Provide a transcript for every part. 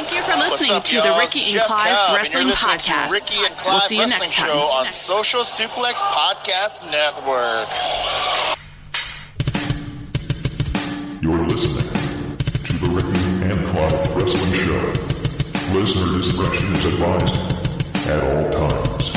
Thank you for listening up, to y'all? the Ricky It's and Jeff Clive Cobb, Wrestling and you're listening Podcast. to Ricky and Clive We'll see you Wrestling next time. Show on Social Suplex Podcast Network. You're listening to the Ricky and Clive Wrestling Show. Listener discretion is advised at all times.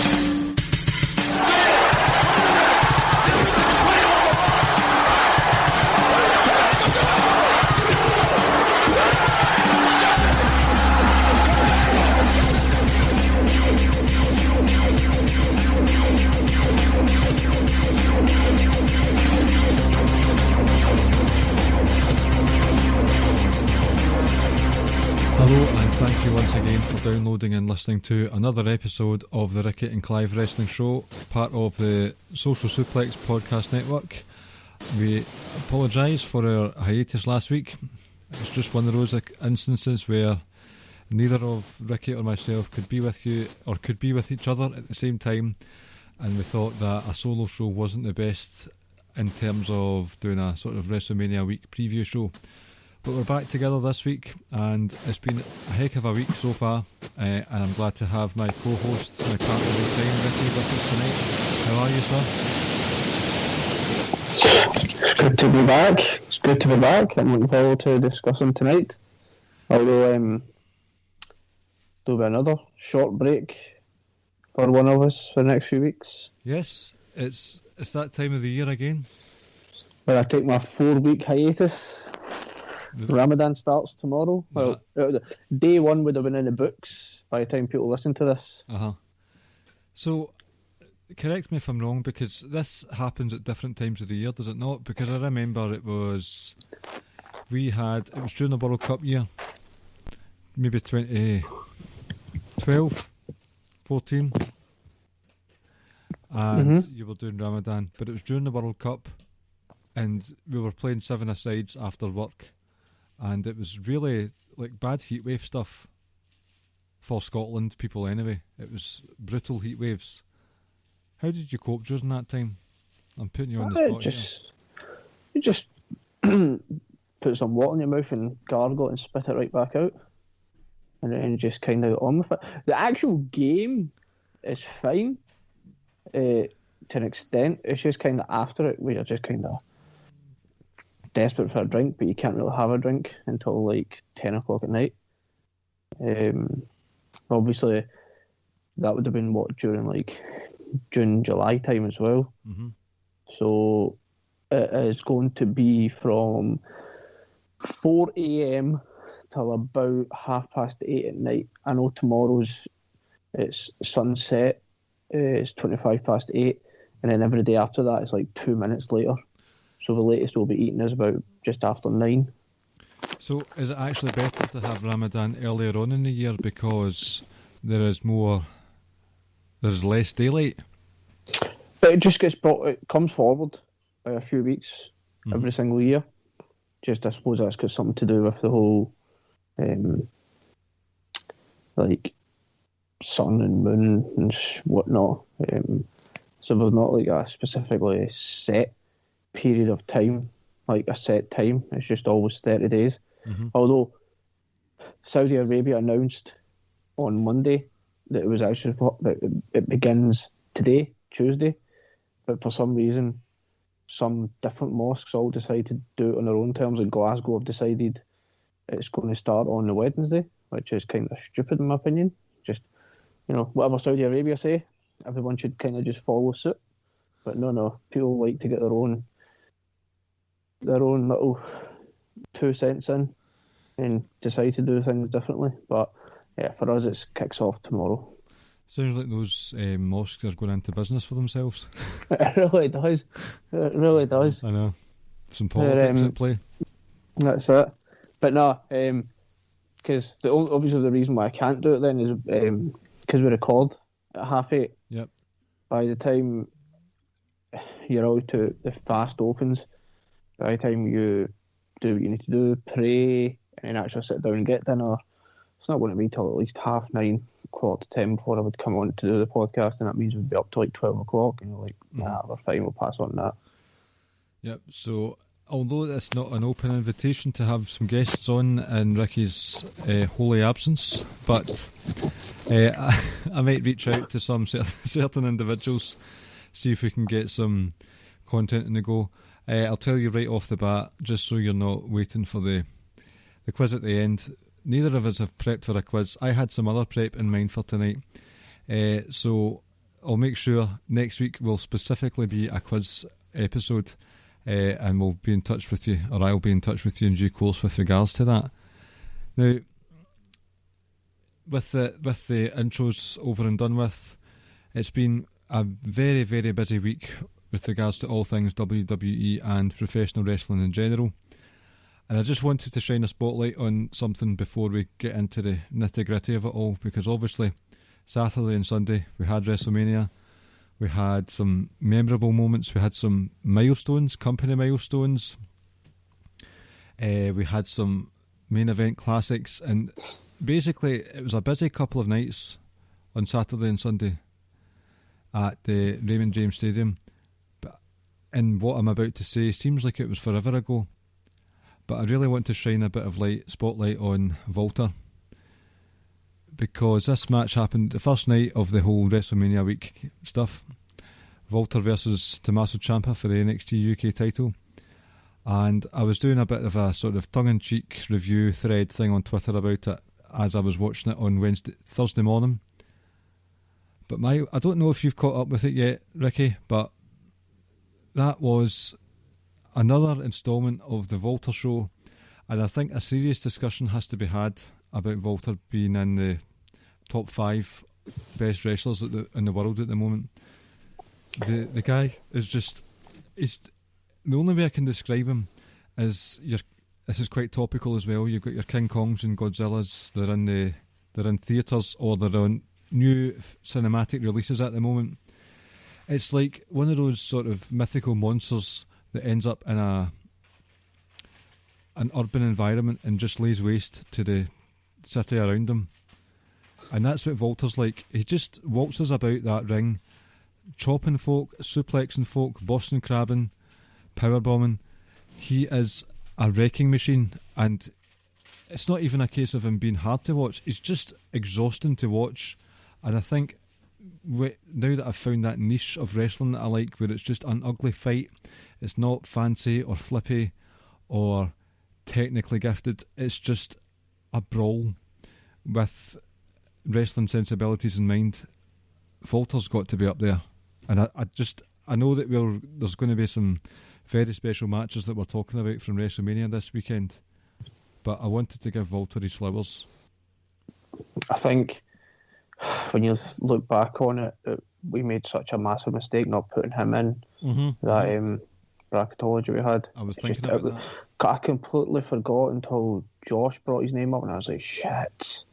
Hello and thank you once again for downloading and listening to another episode of the Ricky and Clive Wrestling Show, part of the Social Suplex Podcast Network. We apologise for our hiatus last week. It's just one of those instances where neither of Ricky or myself could be with you or could be with each other at the same time, and we thought that a solo show wasn't the best in terms of doing a sort of WrestleMania week preview show. But we're back together this week, and it's been a heck of a week so far, and I'm glad to have my co-host, my partner in crime, Ricky, with us tonight. How are you, sir? It's good to be back. It's good to be back. I'm looking forward to discussing tonight. Although there'll be another short break for one of us for the next few weeks. Yes, it's that time of the year again. Where I take my 4-week hiatus. Ramadan starts tomorrow. Well, day one would have been in the books by the time people listen to this. So, correct me if I'm wrong, because this happens at different times of the year, does it not? Because I remember it was during the World Cup year, maybe 2012, 14, and you were doing Ramadan, but it was during the World Cup, and we were playing 7-a-sides after work. And it was really like bad heatwave stuff for Scotland people anyway. It was brutal heat waves. How did you cope during that time? I'm putting you on the spot You just put some water in your mouth and gargle it and spit it right back out. And then just kind of get on with it. The actual game is fine to an extent. It's just kind of after it where you're just kind of desperate for a drink, but you can't really have a drink until like 10 o'clock at night. Obviously, that would have been during like June, July time as well. So it is going to be from 4 a.m. till about 8:30 at night. I know tomorrow's it's sunset, it's 8:25, and then every day after that it's like 2 minutes later. So the latest we'll be eating is about just after 9. So is it actually better to have Ramadan earlier on in the year because there's less daylight? It just it comes forward by a few weeks every single year. Just I suppose that's got something to do with the whole like sun and moon and whatnot. So there's not like a specifically set period of time, like a set time. It's just always 30 days. Although Saudi Arabia announced on Monday that it was actually that it begins today, Tuesday, but for some reason some different mosques all decided to do it on their own terms, and Glasgow have decided it's going to start on the Wednesday, which is kind of stupid in my opinion. Just, whatever Saudi Arabia say, everyone should kind of just follow suit. But no, people like to get their own little 2 cents in and decide to do things differently. But yeah, for us it kicks off tomorrow. Sounds like those mosques are going into business for themselves. It really does. It really does. I know. Some politics at play. That's it. But no, because obviously the reason why I can't do it then is because we record at 8:30. Yep. By the time you're out to the fast opens, by the time you do what you need to do, pray, and then actually sit down and get dinner, it's not going to be till at least 9:30, 9:45 before I would come on to do the podcast, and that means we'd be up to like 12 o'clock, and you're like, nah, we're fine, we'll pass on that. Yep, so although it's not an open invitation to have some guests on in Ricky's holy absence, but I might reach out to some certain individuals, see if we can get some content in the go. I'll tell you right off the bat, just so you're not waiting for the quiz at the end. Neither of us have prepped for a quiz. I had some other prep in mind for tonight, so I'll make sure next week will specifically be a quiz episode, and we'll be in touch with you, or I'll be in touch with you in due course with regards to that. Now, with the intros over and done with, it's been a very, very busy week with regards to all things WWE and professional wrestling in general. And I just wanted to shine a spotlight on something before we get into the nitty-gritty of it all, because obviously Saturday and Sunday we had WrestleMania, we had some memorable moments, we had some milestones, company milestones, we had some main event classics, and basically it was a busy couple of nights on Saturday and Sunday at the Raymond James Stadium. And what I'm about to say seems like it was forever ago, but I really want to shine a bit of spotlight on Walter, because this match happened the first night of the whole WrestleMania week stuff. Walter versus Tommaso Ciampa for the NXT UK title, and I was doing a bit of a sort of tongue-in-cheek review thread thing on Twitter about it as I was watching it on Thursday morning. But I don't know if you've caught up with it yet, Ricky, but that was another instalment of the Walter show, and I think a serious discussion has to be had about Walter being in the top 5 best wrestlers in the world at the moment. The guy is just... the only way I can describe him is... This is quite topical as well. You've got your King Kongs and Godzillas. They're in theatres, or they're on new cinematic releases at the moment. It's like one of those sort of mythical monsters that ends up in an urban environment and just lays waste to the city around him. And that's what Walter's like. He just waltzes about that ring, chopping folk, suplexing folk, Boston crabbing, powerbombing. He is a wrecking machine, and it's not even a case of him being hard to watch. It's just exhausting to watch. And I think now that I've found that niche of wrestling that I like, where it's just an ugly fight, it's not fancy or flippy or technically gifted, it's just a brawl with wrestling sensibilities in mind. Walter's got to be up there, and I know that there's going to be some very special matches that we're talking about from WrestleMania this weekend, but I wanted to give Walter his flowers. I think when you look back on it, we made such a massive mistake not putting him in that bracketology we had. I was thinking about that. I completely forgot until Josh brought his name up, and I was like, shit.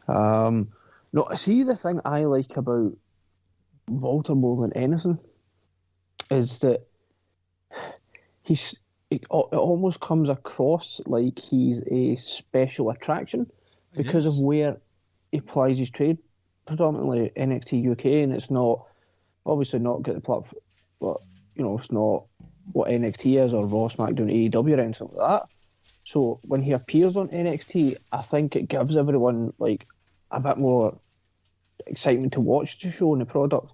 No, see, the thing I like about Walter more than anything is that it almost comes across like he's a special attraction because of where he plies his trade, predominantly NXT UK, and it's not obviously not get the platform, but it's not what NXT is or Raw, SmackDown, AEW or anything like that. So when he appears on NXT, I think it gives everyone like a bit more excitement to watch the show and the product.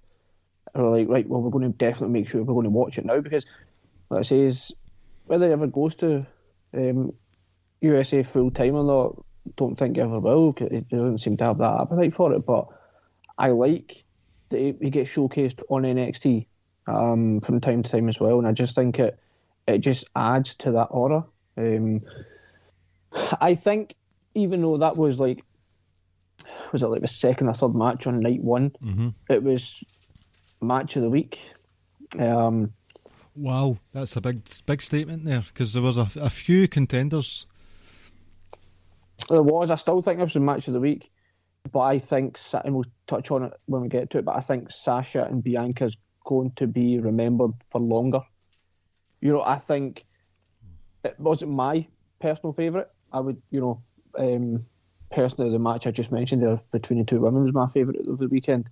Or like, right, well, we're going to definitely make sure we're going to watch it now, because like I say, is whether he ever goes to USA full time or not, don't think he ever will. He doesn't seem to have that appetite for it. But I like that he gets showcased on NXT from time to time as well, and I just think it just adds to that aura. I think even though that was like the second or third match on night one, it was match of the week. Wow, that's a big statement there, because there was a few contenders. There was. I still think it was the match of the week, but I think, and we'll touch on it when we get to it, but I think Sasha and Bianca is going to be remembered for longer. I think it wasn't my personal favourite. I would, personally, the match I just mentioned there between the two women was my favourite of the weekend.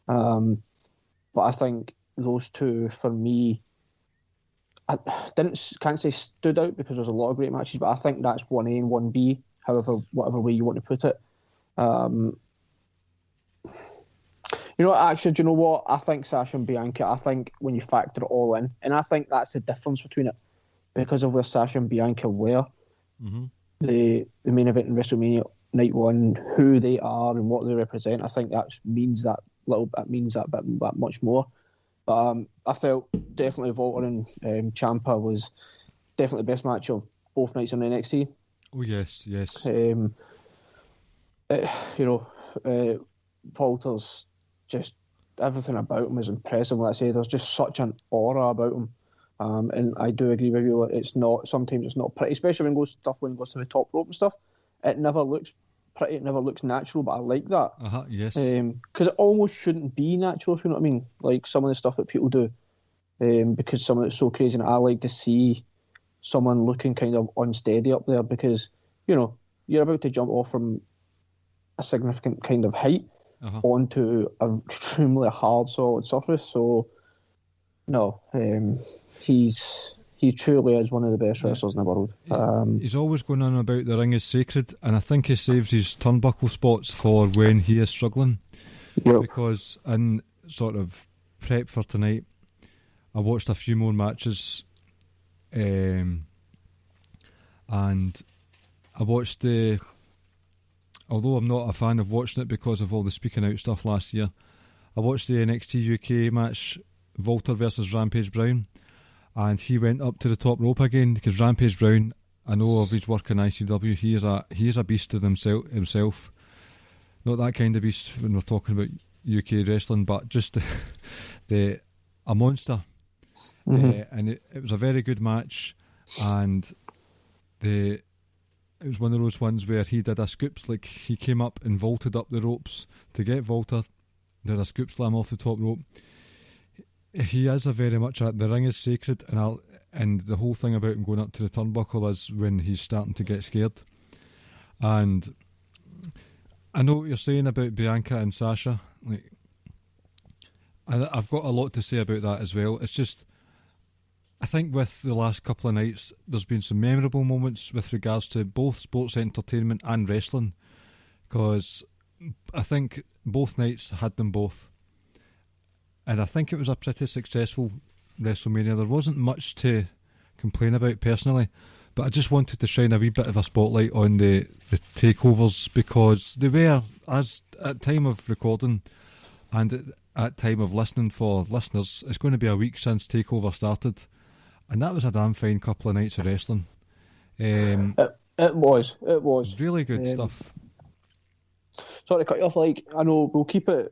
But I think those two, for me, can't say stood out because there's a lot of great matches, but I think that's 1A and 1B, whatever way you want to put it. Actually, do you know what? I think Sasha and Bianca, I think when you factor it all in, and I think that's the difference between it, because of where Sasha and Bianca were, the main event in WrestleMania Night 1, who they are and what they represent, I think that means that much more. But I felt definitely Volta and Ciampa was definitely the best match of both nights on NXT. Oh, yes. Volta's just everything about him is impressive. Like I say, there's just such an aura about him. And I do agree with you. Sometimes it's not pretty, especially when it goes to the top rope and stuff. It never looks pretty. It never looks natural. But I like that. Yes. Because it almost shouldn't be natural. If you know what I mean? Like some of the stuff that people do. Because some of it's so crazy, and I like to see someone looking kind of unsteady up there, because you're about to jump off from a significant kind of height onto an extremely hard, solid surface. So, no, he truly is one of the best wrestlers in the world. He's always going on about the ring is sacred, and I think he saves his turnbuckle spots for when he is struggling. Yep. Because in sort of prep for tonight, I watched a few more matches, and I watched although I'm not a fan of watching it because of all the speaking out stuff last year, I watched the NXT UK match, Volta versus Rampage Brown, and he went up to the top rope again, because Rampage Brown, I know of his work in ICW, he is a beast to himself. Not that kind of beast when we're talking about UK wrestling, but just a monster. And it was a very good match, and it was one of those ones where he did a scoops, like he came up and vaulted up the ropes to get Volta, did a scoop slam off the top rope. He is very much the ring is sacred, and the whole thing about him going up to the turnbuckle is when he's starting to get scared. And I know what you're saying about Bianca and Sasha. Like, I've got a lot to say about that as well. It's just, I think with the last couple of nights, there's been some memorable moments with regards to both sports entertainment and wrestling, because I think both nights had them both. And I think it was a pretty successful WrestleMania. There wasn't much to complain about personally, but I just wanted to shine a wee bit of a spotlight on the takeovers, because they were, as at time of recording and at time of listening for listeners, it's going to be a week since TakeOver started, and that was a damn fine couple of nights of wrestling. It was really good stuff. Sorry to cut you off. Like, I know we'll quickly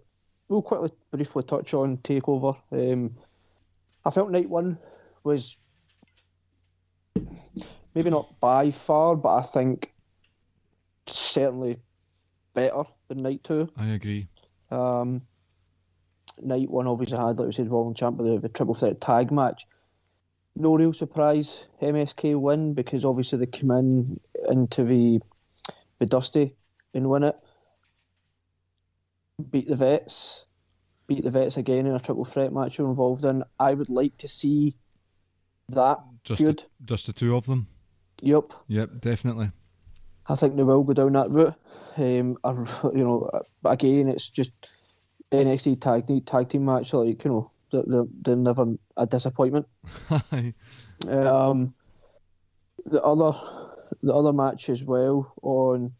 briefly touch on TakeOver. I felt night 1 was maybe not by far, but I think certainly better than night 2. I agree. Night 1 obviously had, like we said, World Champ, the triple threat tag match. No real surprise, MSK win, because obviously they come into the Dusty and win it. Beat the Vets again in a triple threat match we're involved in. I would like to see that feud. Just the two of them? Yep, definitely. I think they will go down that route. But again, it's just NXT tag team match. Like, they're never a disappointment. The other match as well on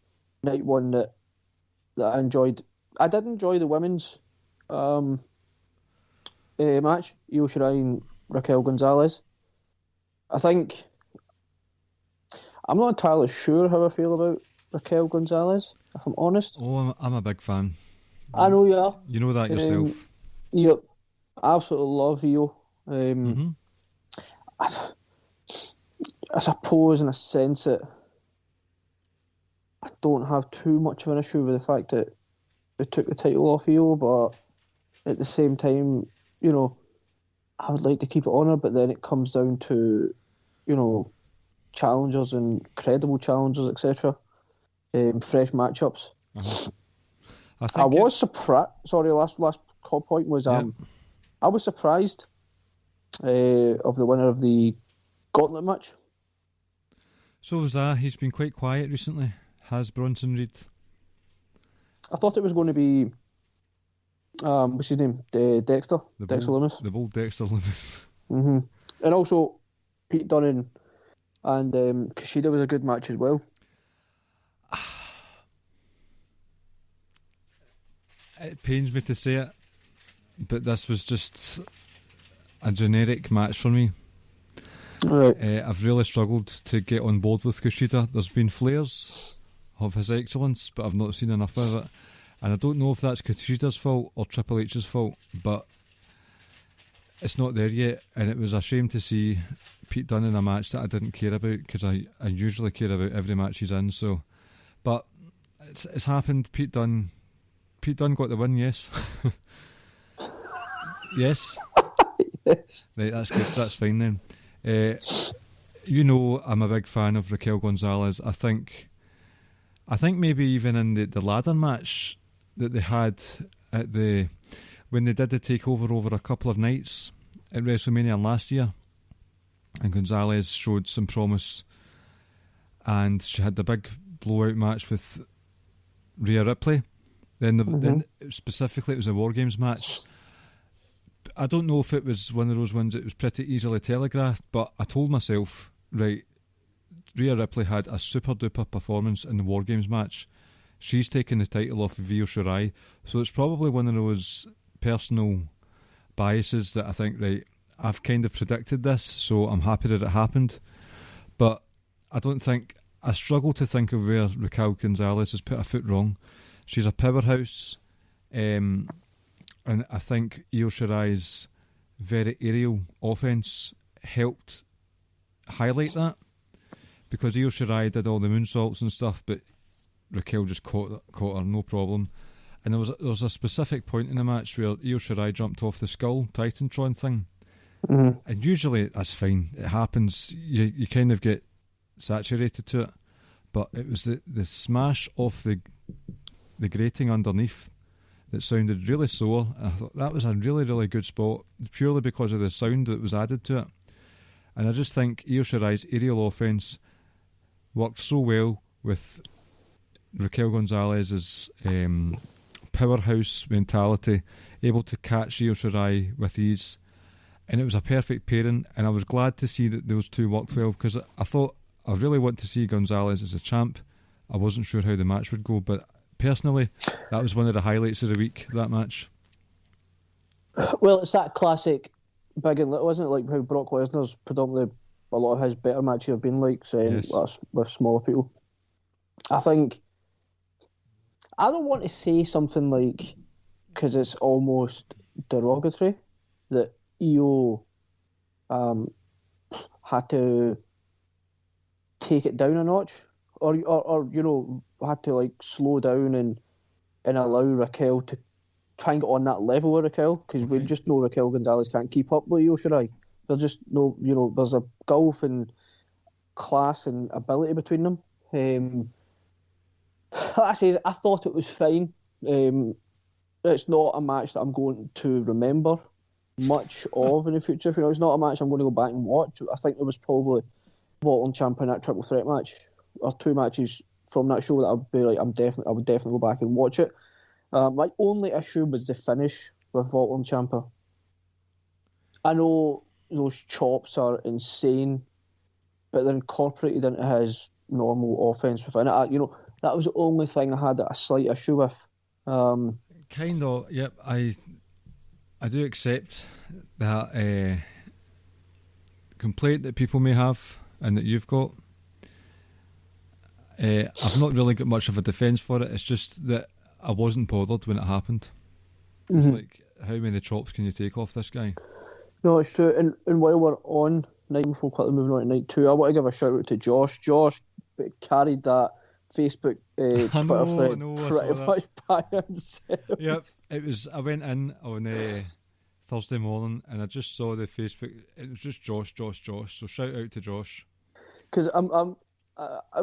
night 1 that I enjoyed. I did enjoy the women's match, Io Shirai and Raquel Gonzalez. I think I'm not entirely sure how I feel about Raquel Gonzalez, if I'm honest. Oh, I'm a big fan. I know you are. You know that yourself. Yep. I absolutely love Io. I suppose in a sense that I don't have too much of an issue with the fact that they took the title off Io, but at the same time, I would like to keep it on her, but then it comes down to, challengers and credible challengers, etc. Fresh matchups. I was surprised. Sorry, last call point was I was surprised of the winner of the gauntlet match. So was that. He's been quite quiet recently. Has Bronson Reed? I thought it was going to be, what's his name? Dexter Lumis. The bold Dexter Lumis. Mm-hmm. And also, Pete Dunne and Kushida was a good match as well. It pains me to say it, but this was just a generic match for me. Right. I've really struggled to get on board with Kushida. There's been flares of his excellence, but I've not seen enough of it. And I don't know if that's Kushida's fault or Triple H's fault, but it's not there yet. And it was a shame to see Pete Dunne in a match that I didn't care about, because I usually care about every match he's in. So, but it's happened. Pete Dunne got the win, yes. Yes. Yes. Right, that's good. That's fine then. You know, I'm a big fan of Raquel Gonzalez. I think maybe even in the ladder match that they had when they did the takeover over a couple of nights at WrestleMania last year, and Gonzalez showed some promise, and she had the big blowout match with Rhea Ripley. Then specifically it was a War Games match. I don't know if it was one of those ones that was pretty easily telegraphed, but I told myself, right, Rhea Ripley had a super duper performance in the War Games match. She's taken the title off of Io Shirai, so it's probably one of those personal biases that I think, right, I've kind of predicted this, so I'm happy that it happened. But I struggle to think of where Raquel Gonzalez has put a foot wrong. She's a powerhouse, and I think Io Shirai's very aerial offense helped highlight that, because Io Shirai did all the moonsaults and stuff, but Raquel just caught her, no problem. And there was a specific point in the match where Io Shirai jumped off the skull Titantron thing, and usually that's fine. It happens. You kind of get saturated to it, but it was the smash off the grating underneath that sounded really sore. And I thought that was a really, really good spot, purely because of the sound that was added to it. And I just think Io Shirai's aerial offense worked so well with Raquel Gonzalez's powerhouse mentality, able to catch Io Shirai with ease. And it was a perfect pairing, and I was glad to see that those two worked well, because I thought I really want to see Gonzalez as a champ. I wasn't sure how the match would go, but personally, that was one of the highlights of the week, that match. Well, it's that classic big and little, isn't it? Like how Brock Lesnar's predominantly, a lot of his better matches have been like, saying, yes, with smaller people. I think, I don't want to say something like, because it's almost derogatory, that Io had to take it down a notch, or you know, had to like slow down and allow Raquel to try and get on that level with Raquel, because we just know Raquel Gonzalez can't keep up with Io Shirai. There's just no, you know, there's a gulf in class and ability between them. I thought it was fine. It's not a match that I'm going to remember much of in the future. You know, it's not a match I'm going to go back and watch. I think there was probably Vault and Champ in that triple threat match, or two matches from that show that I'd be like, I would definitely go back and watch it. My only issue was the finish with Vault and Ciampa. I know those chops are insane, but they're incorporated into his normal offense within it. You know, that was the only thing I had a slight issue with. Kind of, yep. I do accept that complaint that people may have and that you've got. I've not really got much of a defence for it. It's just that I wasn't bothered when it happened. It's like, how many chops can you take off this guy? No, it's true. And while we're on night before, quickly moving on to night two, I want to give a shout out to Josh. Josh carried that Facebook Twitter thread pretty much by himself. Yep, it was. I went in on Thursday morning and I just saw the Facebook. It was just Josh. So shout out to Josh. Because I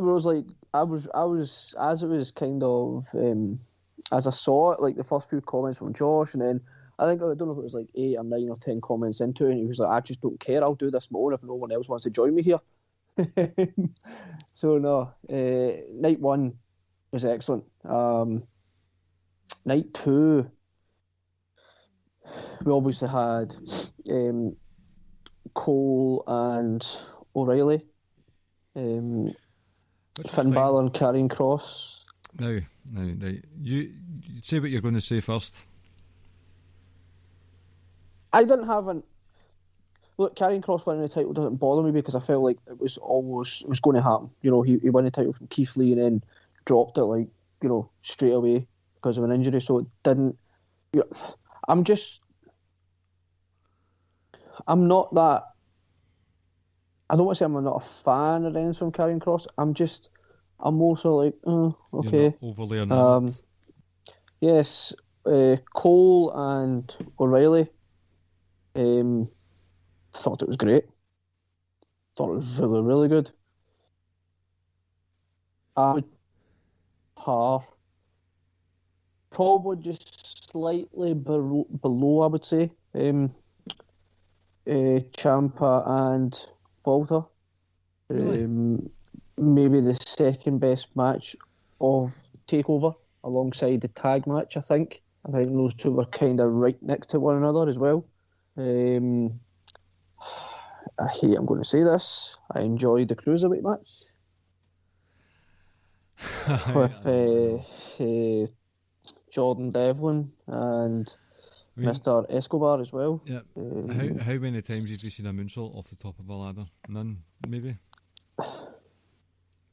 was as it was kind of as I saw it, like the first few comments from Josh, and then I think, I don't know if it was like 8 or 9 or 10 comments into it, and he was like, I just don't care, I'll do this my own if no one else wants to join me here. So no, night 1 was excellent. Night 2, we obviously had Cole and O'Reilly, Finn Balor and Karrion Kross. Now, you say what you're going to say first. I didn't have an... Look, Karrion Kross winning the title doesn't bother me because I felt like it was going to happen. You know, he won the title from Keith Lee and then dropped it, like, you know, straight away because of an injury. So it didn't... You know, I'm not that... I don't want to say I'm not a fan of anything from Karrion Kross. I'm also like, okay. You're not overly enamored. Yes, Cole and O'Reilly. Thought it was great. Thought it was really, really good. I would probably just slightly below, I would say, Ciampa and Walter. Really? Maybe the second best match of TakeOver alongside the tag match, I think. I think those two were kind of right next to one another as well. I hate I'm going to say this. I enjoyed the Cruiserweight match with Jordan Devlin and Mr. Escobar as well. Yeah. How many times have you seen a moonsault off the top of a ladder? None, maybe?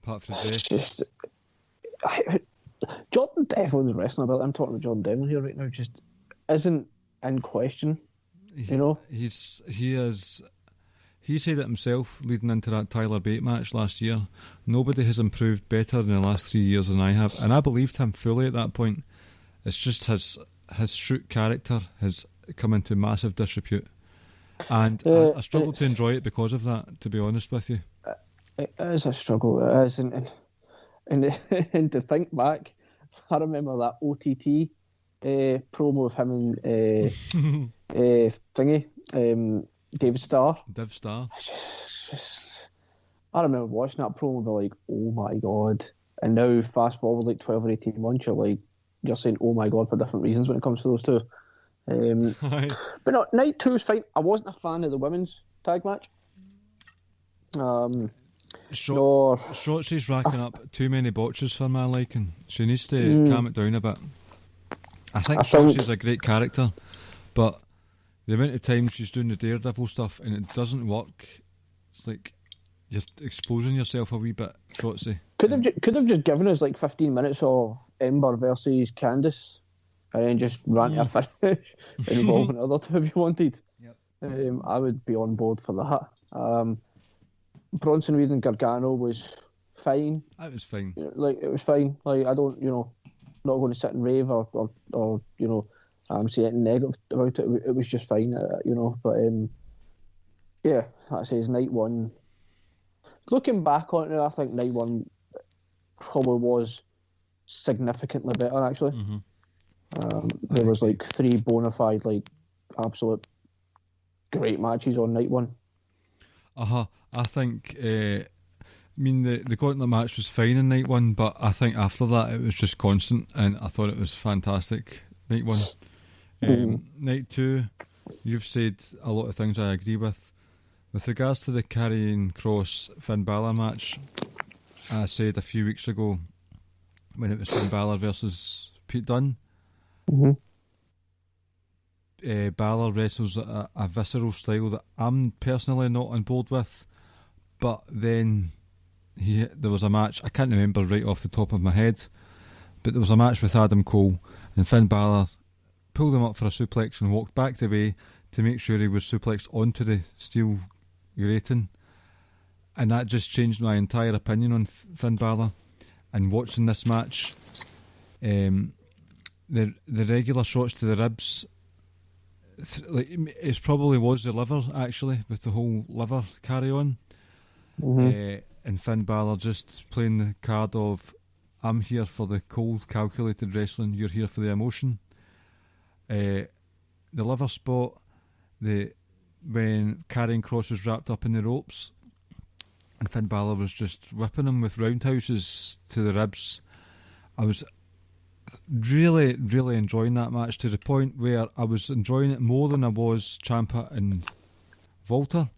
Apart from the dress. Jordan Devlin's wrestling ability, I'm talking about Jordan Devlin here right now, just isn't in question. You know? He said it himself leading into that Tyler Bate match last year. Nobody has improved better in the last 3 years than I have. And I believed him fully at that point. It's just his shoot character has come into massive disrepute. And I struggle to enjoy it because of that, to be honest with you. It is a struggle, it is. And to think back, I remember that OTT promo of him and David Starr. Div Star. I remember watching that promo and be like, oh my god. And now, fast forward like 12 or 18 months, you're saying oh my god for different reasons when it comes to those two. But no, night 2 was fine. I wasn't a fan of the women's tag match. Shotzi's racking up too many botches for my liking. She needs to calm it down a bit. I think Shotzi's a great character, but the amount of times she's doing the Daredevil stuff and it doesn't work, it's like you're exposing yourself a wee bit, Shotzi. Could have just given us like 15 minutes of Ember versus Candice and then just ran to a finish involving the other two if you wanted. Yep. I would be on board for that. Bronson Reed and Gargano was fine. That was fine. Like, it was fine. Like, I don't, not going to sit and rave or say anything negative about it. It was just fine, But yeah, like I say, it's night 1. Looking back on it, I think night 1 probably was significantly better, actually. Mm-hmm. There was like 3 bona fide, like, absolute great matches on night 1. I think, the Gauntlet match was fine in night 1, but I think after that it was just constant, and I thought it was fantastic, night 1. Night 2, you've said a lot of things I agree with. With regards to the Karrion Kross Finn Balor match, I said a few weeks ago when it was Finn Balor versus Pete Dunne, Balor wrestles a visceral style that I'm personally not on board with, but then there was a match, I can't remember right off the top of my head, but there was a match with Adam Cole and Finn Balor pulled him up for a suplex and walked back the way to make sure he was suplexed onto the steel grating, and that just changed my entire opinion on Finn Balor. And watching this match, the regular shots to the ribs, it probably was the liver, actually, with the whole liver carry on. And Finn Balor just playing the card of, I'm here for the cold, calculated wrestling, you're here for the emotion. liver spot, when Karrion Kross was wrapped up in the ropes, and Finn Balor was just whipping him with roundhouses to the ribs. I was really, really enjoying that match, to the point where I was enjoying it more than I was Ciampa and Walter.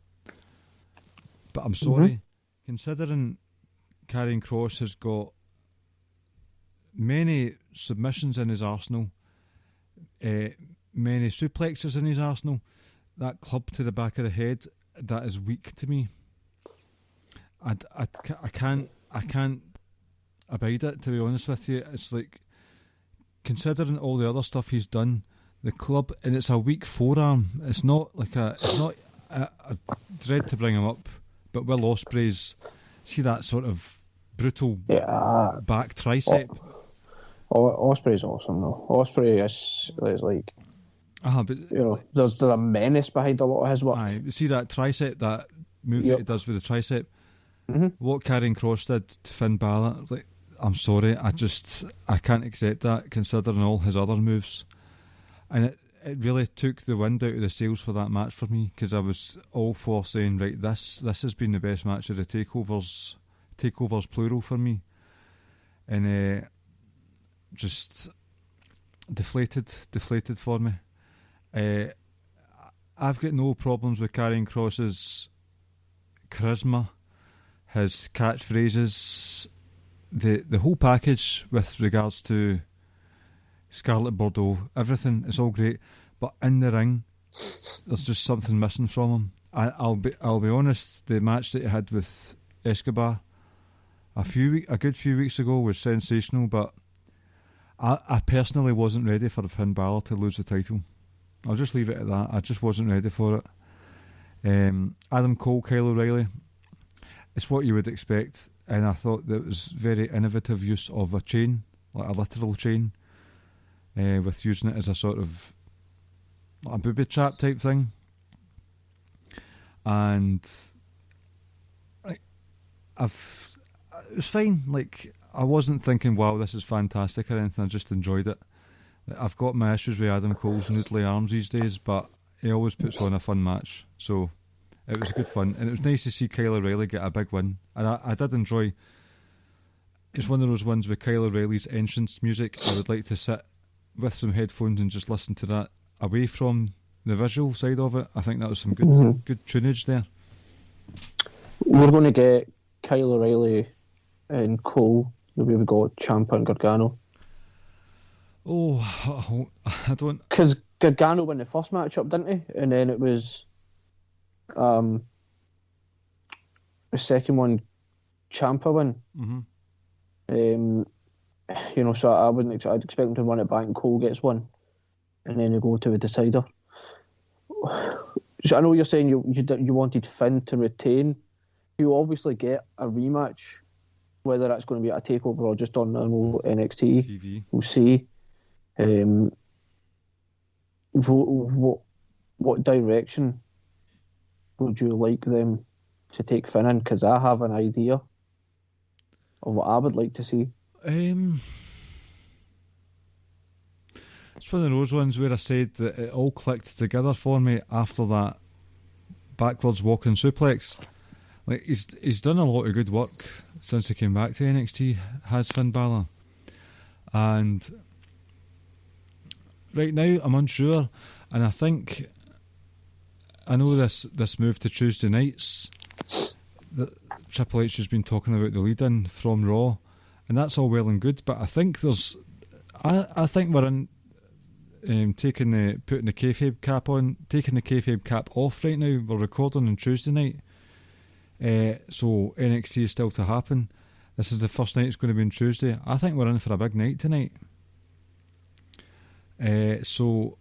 But I'm sorry, considering Karrion Kross has got many submissions in his arsenal, many suplexes in his arsenal, that club to the back of the head, that is weak to me. I can't abide it, to be honest with you. It's like, considering all the other stuff he's done, the club, and it's a weak forearm. It's not a dread to bring him up, but Will Ospreay's, see that sort of brutal back tricep. Ospreay's awesome though. Ospreay is like, but you know, there's a menace behind a lot of his work. Aye, see that tricep, that move that he does with the tricep. What Karrion Kross did to Finn Balor, like, I'm sorry, I can't accept that, considering all his other moves. And it really took the wind out of the sails for that match for me, because I was all for saying, right, this has been the best match of the takeovers plural for me. And just deflated for me. I've got no problems with Karrion Kross's charisma, his catchphrases, the whole package with regards to Scarlet Bordeaux, everything is all great, but in the ring, there's just something missing from him. I'll be honest, the match that he had with Escobar a good few weeks ago was sensational, but I personally wasn't ready for Finn Balor to lose the title. I'll just leave it at that. I just wasn't ready for it. Adam Cole, Kyle O'Reilly, it's what you would expect, and I thought that it was very innovative use of a chain, like a literal chain, with using it as a sort of a booby trap type thing. And it was fine. Like, I wasn't thinking, wow, this is fantastic or anything. I just enjoyed it. I've got my issues with Adam Cole's noodly arms these days, but he always puts on a fun match. So it was good fun, and it was nice to see Kyle O'Reilly get a big win. And I did enjoy. It's one of those ones with Kyle O'Reilly's entrance music. I would like to sit with some headphones and just listen to that away from the visual side of it. I think that was some good tunage there. We're going to get Kyle O'Reilly and Cole the way we got Ciampa and Gargano. Oh, I don't... Because Gargano won the first matchup, didn't he? And then it was the second one, Ciampa won. You know, so I'd expect him to run it back and Cole gets one, and then you go to a decider. So I know you're saying you wanted Finn to retain. You obviously get a rematch, whether that's going to be at a takeover or just on normal NXT TV. We'll see. What direction would you like them to take Finn in? Because I have an idea of what I would like to see. It's one of those ones where I said that it all clicked together for me after that backwards walking suplex. Like, he's done a lot of good work since he came back to NXT, has Finn Balor. And right now I'm unsure, and I know this move to Tuesday nights that Triple H has been talking about, the lead-in from Raw, and that's all well and good, but I think I think we're in putting the kayfabe cap on, taking the kayfabe cap off right now. We're recording on Tuesday night, so NXT is still to happen. This is the first night it's going to be on Tuesday. I think we're in for a big night tonight. So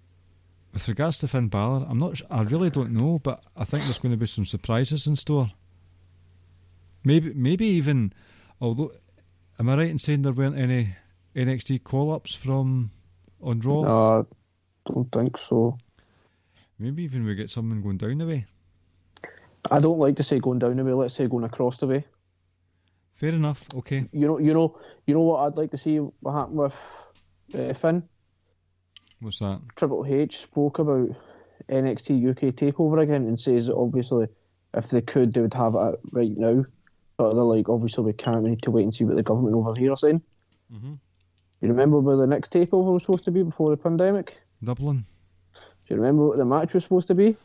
with regards to Finn Balor, I really don't know, but I think there's going to be some surprises in store. Maybe even, although, am I right in saying there weren't any NXT call-ups on Raw? No, I don't think so. Maybe even we get someone going down the way. I don't like to say going down the way. Let's say going across the way. Fair enough. Okay. You know what I'd like to see what happened with Finn. What's that? Triple H spoke about NXT UK takeover again and says that obviously if they could, they would have it right now. But they're like, obviously we can't. We need to wait and see what the government over here are saying. Mm-hmm. You remember where the next takeover was supposed to be before the pandemic? Dublin. Do you remember what the match was supposed to be?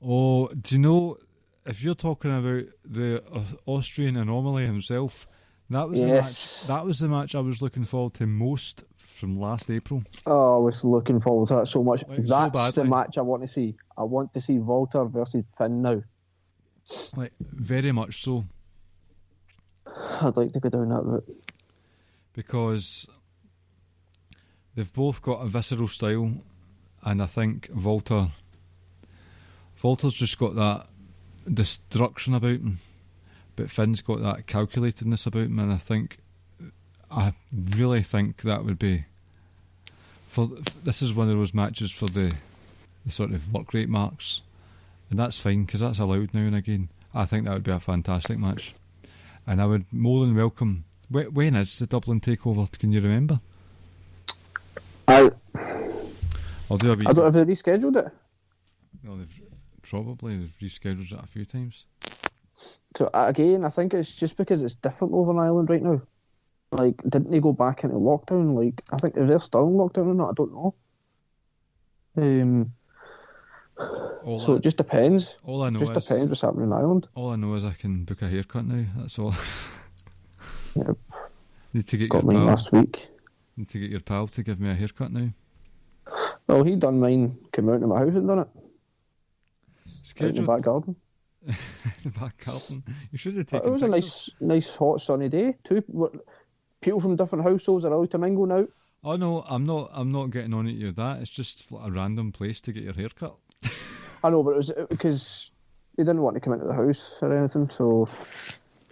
Oh, do you know, if you're talking about the Austrian anomaly himself, that was the match. That was the match I was looking forward to most from last April. Oh, I was looking forward to that so much. Like, That's the match I want to see. I want to see Walter versus Finn now. Like, very much so. I'd like to go down that route. Because they've both got a visceral style, and I think Walter's just got that destruction about him, but Finn's got that calculatedness about him, and I really think that would be this is one of those matches for the sort of work rate marks, and that's fine because that's allowed now and again. I think that would be a fantastic match, and I would more than welcome. When is the Dublin takeover? Can you remember? I Have they rescheduled it? No, they've rescheduled it a few times. So again, I think it's just because it's different over in Ireland right now. Like, didn't they go back into lockdown? Like, I think if they're still in lockdown or not, I don't know. So it just depends. All I know just depends what's happening in Ireland. All I know is I can book a haircut now. That's all. Yep. Need to get Got your mine pal. last week. Need to get your pal to give me a haircut now. Well, he done mine. Came out to my house and done it. Out in the back garden. The back garden. You should have taken. It was pictures. a nice hot sunny day. People from different households are allowed to mingle now. Oh no, I'm not getting on at you with that. It's just a random place to get your haircut. I know, but it was because they didn't want to come into the house or anything, so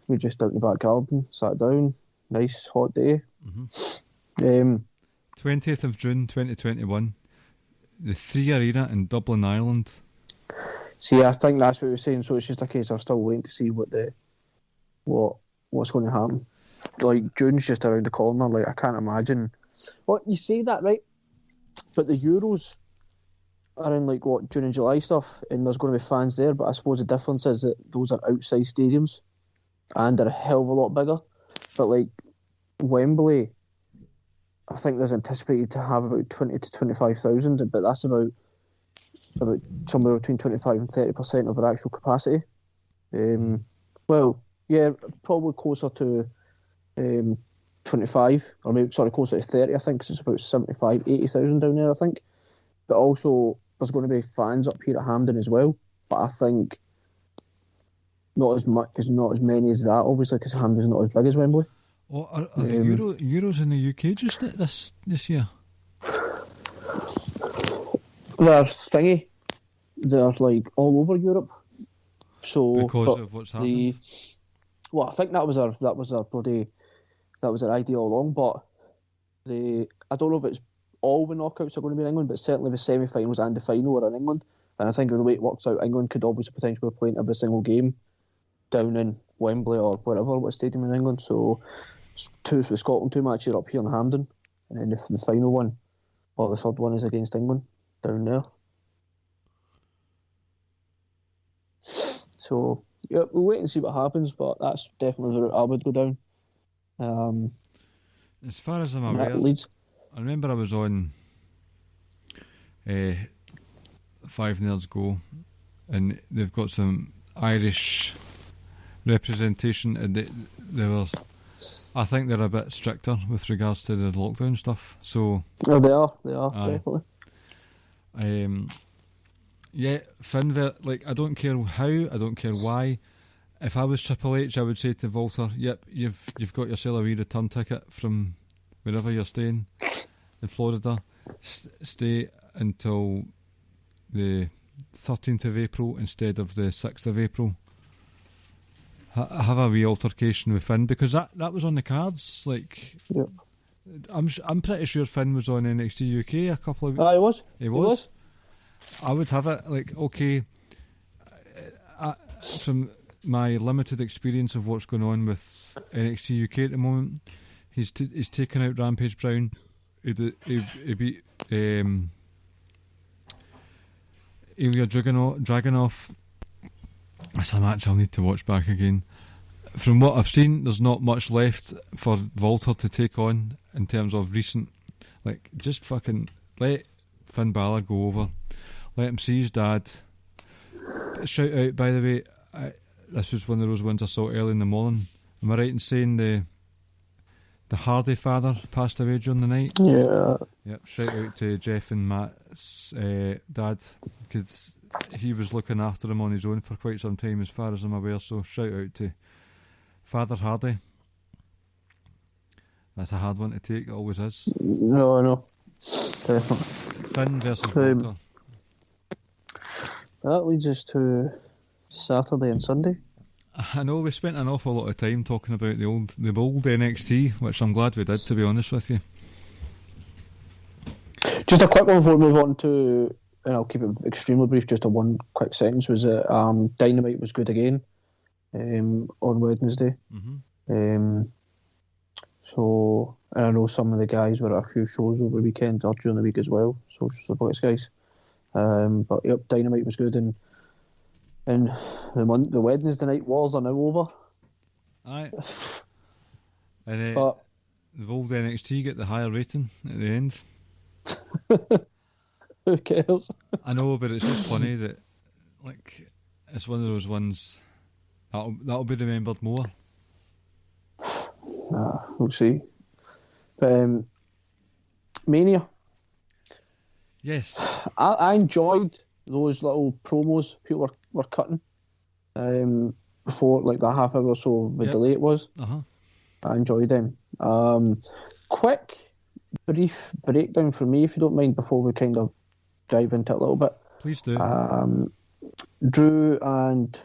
we just out in the back garden, sat down. Nice hot day. 20th of June 2021, the 3 Arena in Dublin, Ireland. See, I think that's what we were saying. So it's just a case of still waiting to see what's going to happen. Like, June's just around the corner. Like, I can't imagine. Well, you say that, right? But the Euros are in June and July stuff, and there's going to be fans there. But I suppose the difference is that those are outside stadiums, and they're a hell of a lot bigger. But like Wembley, I think there's anticipated to have about 20 to 25,000, but that's about somewhere between 25 and 30% of their actual capacity. Well, yeah, probably closer to 25, or maybe closer to 30. I think 'cause it's about 75, 80,000 down there. I think, but also there's going to be fans up here at Hampden as well. But I think not as many as that, obviously, because Hampden's not as big as Wembley. Oh, are the Euros in the UK just this year? They're like all over Europe. So because of what's happened. I think that was their idea all along. But I don't know if it's all the knockouts are going to be in England, but certainly the semi-finals and the final are in England. And I think the way it works out, England could obviously potentially be playing every single game down in Wembley or what stadium in England. So two for Scotland, 2 matches up here in Hampden, and then the final one, or the third one, is against England down there. So yeah, we'll wait and see what happens, but that's definitely the route I would go down. As far as I'm aware, I remember I was on 5 Nerds Go, and they've got some Irish representation, and I think they're a bit stricter with regards to the lockdown stuff. So they are definitely. Yeah, Finn, I don't care how, I don't care why. If I was Triple H, I would say to Walter, "Yep, you've got yourself a wee return ticket from wherever you're staying in Florida. Stay until the 13th of April instead of the 6th of April. Have a wee altercation with Finn, because that was on the cards. Like, yep. I'm pretty sure Finn was on NXT UK a couple of weeks. He was. He was. I would have it like, okay, from my limited experience of what's going on with NXT UK at the moment, he's taken out Rampage Brown. He beat Ilya Dragunov. That's a match I'll need to watch back again. From what I've seen, there's not much left for Walter to take on in terms of recent. Like, just fucking let Finn Balor go over. Let him see his dad. Shout out, by the way, this was one of those ones I saw early in the morning. Am I right in saying the Hardy father passed away during the night? Yeah. Yep. Shout out to Jeff and Matt's dad, because he was looking after him on his own for quite some time, as far as I'm aware. So shout out to Father Hardy. That's a hard one to take. It always is. No. Definitely. Finn versus Walter. That leads us to Saturday and Sunday. I know we spent an awful lot of time talking about the old NXT, which I'm glad we did, to be honest with you. Just a quick one before we move on to, and I'll keep it extremely brief, just a one quick sentence, was that Dynamite was good again on Wednesday. Mm-hmm. So, and I know some of the guys were at a few shows over the weekend or during the week as well, Social Suplex guys. But yep, Dynamite was good, and the Wednesday night wars are now over. Aye. And but the old NXT get the higher rating at the end. Who cares? I know, but it's just funny that, like, it's one of those ones that'll be remembered more. We'll see. But Mania. Yes. I enjoyed those little promos people were cutting before, like that half hour or so the delay it was. Uh-huh. I enjoyed them. Quick, brief breakdown for me, if you don't mind, before we kind of dive into it a little bit. Please do. Drew and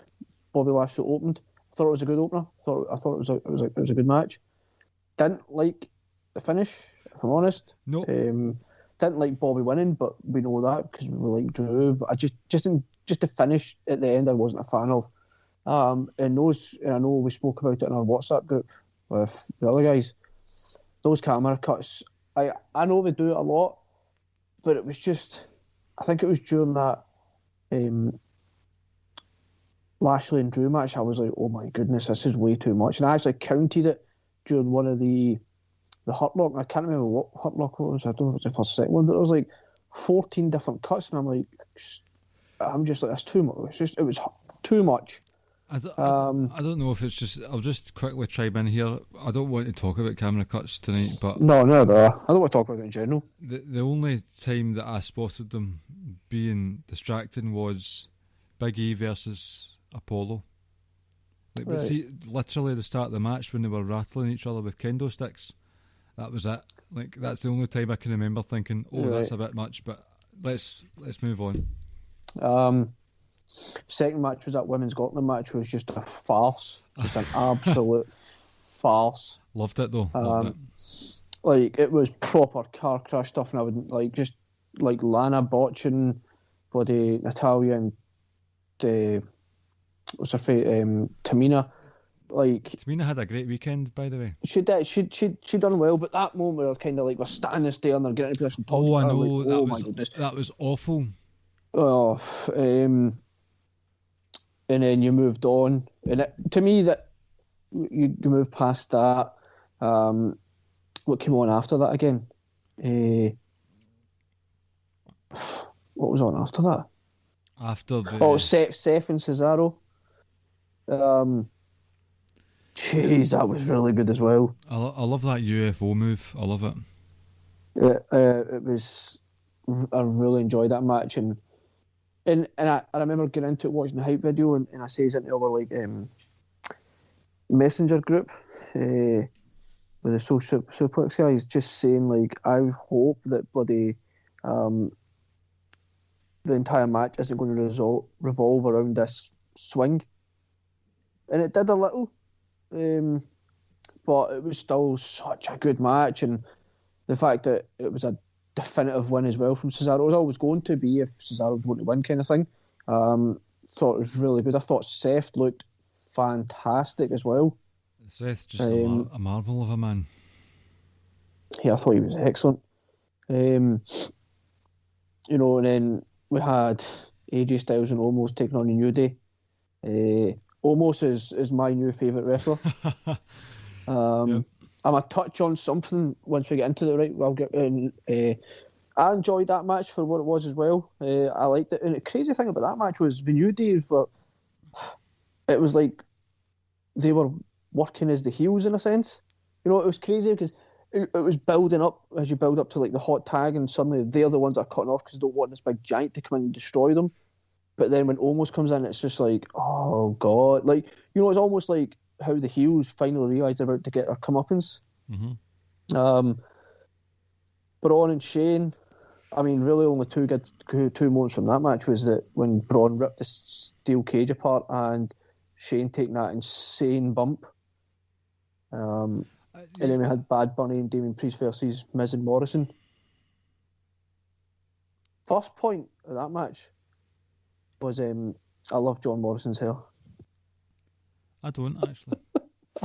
Bobby Lashley opened. I thought it was a good opener. I thought it was a good match. Didn't like the finish, if I'm honest. No. Didn't like Bobby winning, but we know that because we like Drew. But I just the finish at the end, I wasn't a fan of. And I know we spoke about it in our WhatsApp group with the other guys. Those camera cuts, I know they do it a lot, but it was just, I think it was during that Lashley and Drew match, I was like, oh my goodness, this is way too much. And I actually counted it during one of the Hurt Lock. I can't remember what Hurt Lock was. I don't know if it was the first second one, but it was like 14 different cuts, and I'm just like, that's too much. It was too much. I don't know if it's just. I'll just quickly chime in here. I don't want to talk about camera cuts tonight, but no. I don't want to talk about it in general. The only time that I spotted them being distracting was Big E versus Apollo. Like, right. But see, literally the start of the match when they were rattling each other with kendo sticks, that was it. Like, that's the only time I can remember thinking, oh, right, that's a bit much. But let's move on. Second match was that Women's Gauntlet match, was just a farce, just an absolute farce. Loved it though. Loved it. Like, it was proper car crash stuff, and I would just Lana botching bloody Natalia and what's her face, Tamina. Like, Tamina had a great weekend, by the way. She did. She done well, but that moment where kind of like we're standing there and they're getting into position. Oh, I know. Like, my goodness, that was awful. Oh, and then you moved on, and to me that you moved past that. What came on after that again? What was on after that? After the Seth and Cesaro. Jeez, that was really good as well. I love that UFO move. I love it. It was. I really enjoyed that match, and I remember getting into it, watching the hype video, and I says into our messenger group with the social suplex guys, just saying like, I hope that bloody the entire match isn't going to revolve around this swing, and it did a little, but it was still such a good match, and the fact that it was a definitive win as well from Cesaro. It was always going to be if Cesaro was going to win, kind of thing. Thought it was really good. I thought Seth looked fantastic as well. Seth's just a marvel of a man. Yeah, I thought he was excellent. And then we had AJ Styles and Omos taking on the New Day. Omos is my new favourite wrestler. Yep. I'm a touch on something once we get into it, right? I'll get in. I enjoyed that match for what it was as well. I liked it. And the crazy thing about that match was the New Day, but it was like they were working as the heels in a sense. You know, it was crazy because it was building up as you build up to like the hot tag, and suddenly they're the ones that are cutting off because they don't want this big giant to come in and destroy them. But then when Omos comes in, it's just like, oh god, like, you know, it's almost like how the heels finally realise they're about to get their comeuppance. Mm-hmm. Braun and Shane, I mean, really only two moments from that match was that when Braun ripped the steel cage apart and Shane taking that insane bump. And then we had Bad Bunny and Damien Priest versus Miz and Morrison. First point of that match was I love John Morrison's hair. I don't, actually.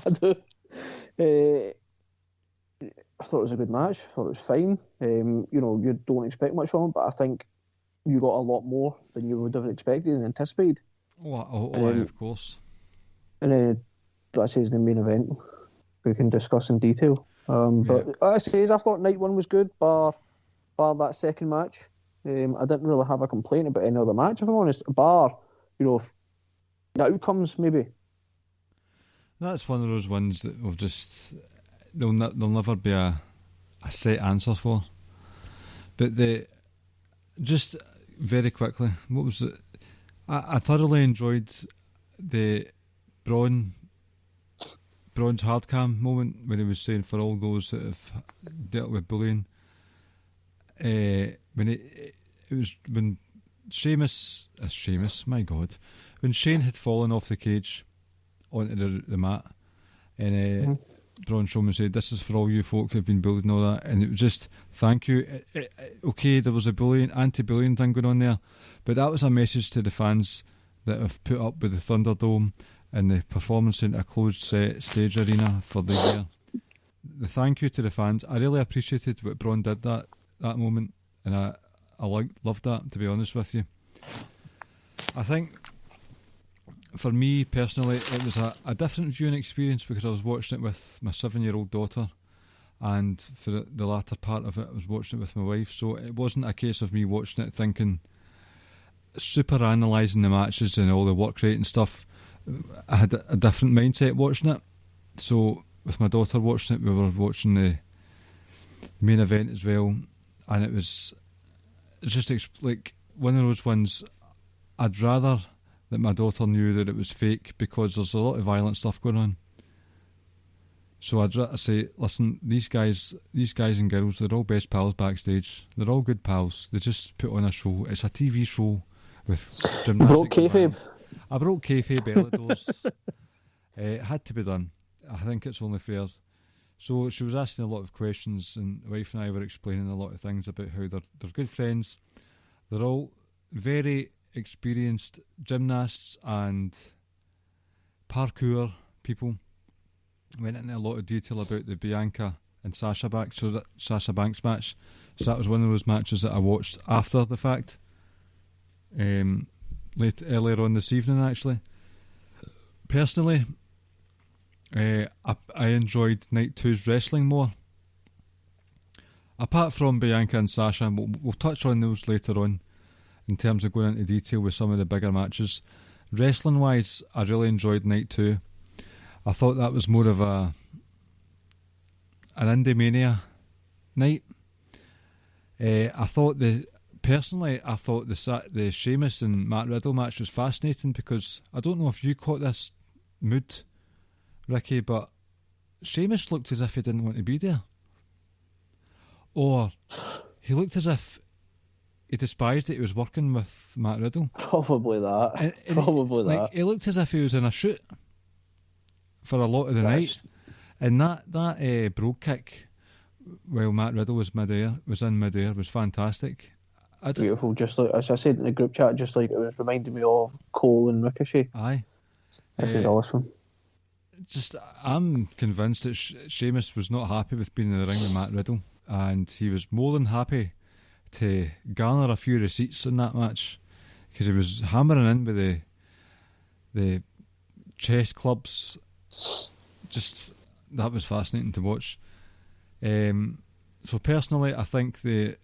I do. I thought it was a good match. I thought it was fine. You know, you don't expect much from him, but I think you got a lot more than you would have expected and anticipated. Of course. And then, let's say, the main event we can discuss in detail. But I thought night one was good, bar that second match. I didn't really have a complaint about any other match, if I'm honest. Bar, you know, the outcomes maybe. That's one of those ones that will just there'll never be a set answer for. But just very quickly, what was it? I thoroughly enjoyed the Braun's hard cam moment when he was saying for all those that have dealt with bullying. When Sheamus, my God, when Shane had fallen off the cage onto the mat, and Braun Strowman said, "This is for all you folk who've been bullied and all that," and it was just thank you. Okay, there was a anti-bullying thing going on there, but that was a message to the fans that have put up with the Thunderdome and the performance in a closed set stage arena for the year. The thank you to the fans. I really appreciated what Braun did that moment, and I loved that, to be honest with you. I think for me personally it was a different viewing experience because I was watching it with my 7-year-old daughter, and for the latter part of it I was watching it with my wife, so it wasn't a case of me watching it thinking, super analysing the matches and all the work rate and stuff. I had a different mindset watching it. So with my daughter watching it, we were watching the main event as well, and it was just like one of those ones. I'd rather that my daughter knew that it was fake because there's a lot of violent stuff going on. So I'd say, listen, these guys and girls, they're all best pals backstage. They're all good pals. They just put on a show. It's a TV show with gymnastics. Broke kayfabe. I broke kayfabe early doors. It had to be done. I think it's only fair. So she was asking a lot of questions, and the wife and I were explaining a lot of things about how they're good friends. They're all very experienced gymnasts and parkour people. Went into a lot of detail about the Bianca and Sasha Banks match. So that was one of those matches that I watched after the fact. Earlier on this evening, actually. Personally, I enjoyed night two's wrestling more. Apart from Bianca and Sasha, we'll touch on those later on in terms of going into detail with some of the bigger matches. Wrestling wise, I really enjoyed night two. I thought that was more of an Indie Mania night. I thought the Sheamus and Matt Riddle match was fascinating because I don't know if you caught this mood, Ricky, but Sheamus looked as if he didn't want to be there. Or he looked as if he despised that he was working with Matt Riddle. Probably that. And he looked as if he was in a shoot for a lot of the night. And that brogue kick while Matt Riddle was in midair was fantastic. Beautiful, just like as I said in the group chat, just like it was reminding me of Cole and Ricochet. Aye. This is awesome. I'm convinced that Sheamus was not happy with being in the ring with Matt Riddle, and he was more than happy to garner a few receipts in that match. because he was hammering in with the chest clubs. Just that was fascinating to watch. So personally, I think the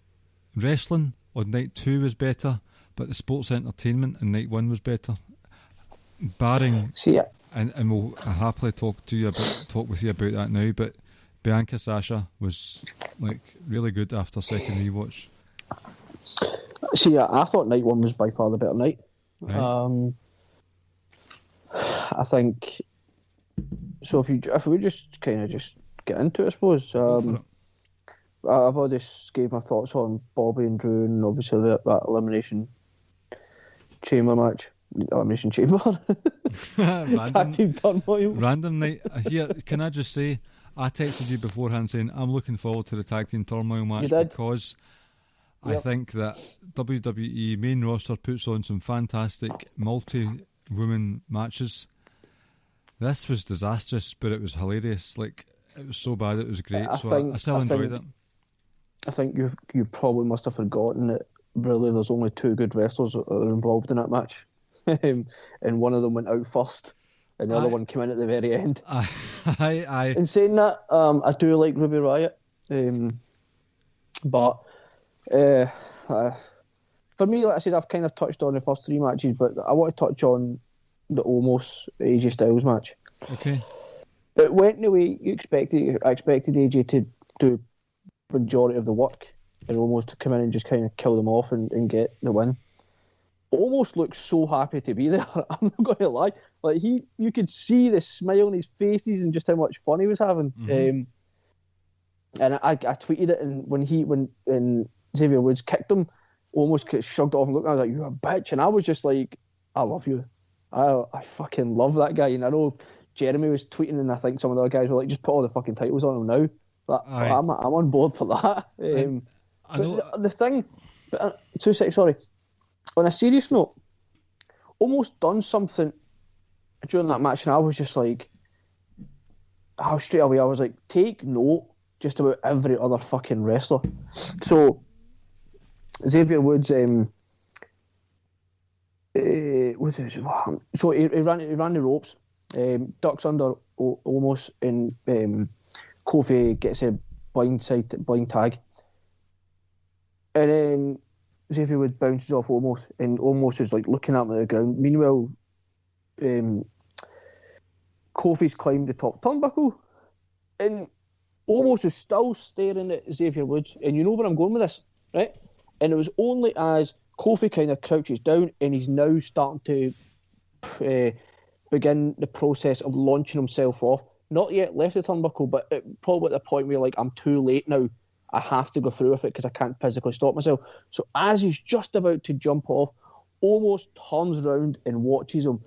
wrestling on night 2 was better, but the sports entertainment on night 1 was better. Barring, and we'll happily talk with you about that now. But Bianca Sasha was like really good after second rewatch. See, I thought night 1 was by far the better night. Right. I think so. If we just kind of just get into it, I suppose. I've already gave my thoughts on Bobby and Drew, and obviously that elimination chamber. Tag team turmoil. Random night. Here, can I just say, I texted you beforehand saying I'm looking forward to the tag team turmoil match because I think that WWE main roster puts on some fantastic multi-woman matches. This was disastrous, but it was hilarious. Like, it was so bad, it was great. I still enjoyed it. I think you probably must have forgotten that really there's only 2 good wrestlers that are involved in that match. And one of them went out first, and the other one came in at the very end. In saying that, I do like Ruby Riott, but for me, like I said, I've kind of touched on the first 3 matches, but I want to touch on the almost AJ Styles match. Okay. It went the way you expected. I expected AJ to do majority of the work and almost to come in and just kind of kill them off and get the win. Almost looks so happy to be there. I'm not going to lie. Like you could see the smile on his faces and just how much fun he was having. Mm-hmm. And I tweeted it, and when Xavier Woods kicked him, almost shrugged it off and looked. I was like, "You're a bitch," and I was just like, "I love you. I fucking love that guy." And I know Jeremy was tweeting, and I think some of the other guys were like, "Just put all the fucking titles on him now." But I'm on board for that. I know the thing. 2 seconds, sorry. On a serious note, almost done something during that match, and I was just like, straight away I was like, take note just about every other fucking wrestler. So Xavier Woods, so he ran the ropes, ducks under almost, and Kofi gets a blind tag, and then Xavier Woods bounces off almost, and almost is like looking at him at the ground. Meanwhile, Kofi's climbed the top turnbuckle, and almost is still staring at Xavier Woods. And you know where I'm going with this, right? And it was only as Kofi kind of crouches down, and he's now starting to begin the process of launching himself off. Not yet left the turnbuckle, but probably at the point where like, I'm too late now. I have to go through with it because I can't physically stop myself. So as he's just about to jump off, almost turns around and watches him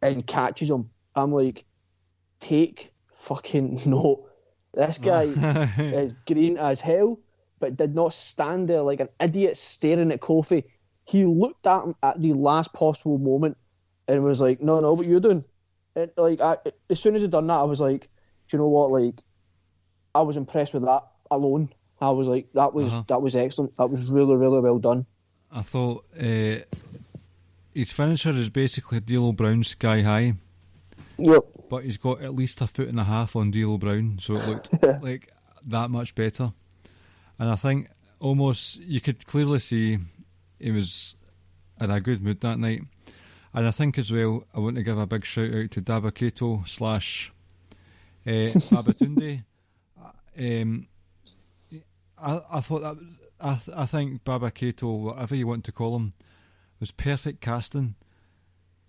and catches him. I'm like, take fucking note. This guy is green as hell, but did not stand there like an idiot staring at Kofi. He looked at him at the last possible moment and was like, no, what you're doing? And like, as soon as he'd done that, I was like, do you know what? Like, I was impressed with that alone. I was like, that was excellent. That was really, really well done. I thought his finisher is basically D'Lo Brown Sky High. Yep. But he's got at least 1.5 feet on D'Lo Brown, so it looked like that much better. And I think almost you could clearly see he was in a good mood that night. And I think as well, I want to give a big shout out to Dabba-Kato / Babatunde. I thought that I think Baba-Kato, whatever you want to call him, was perfect casting.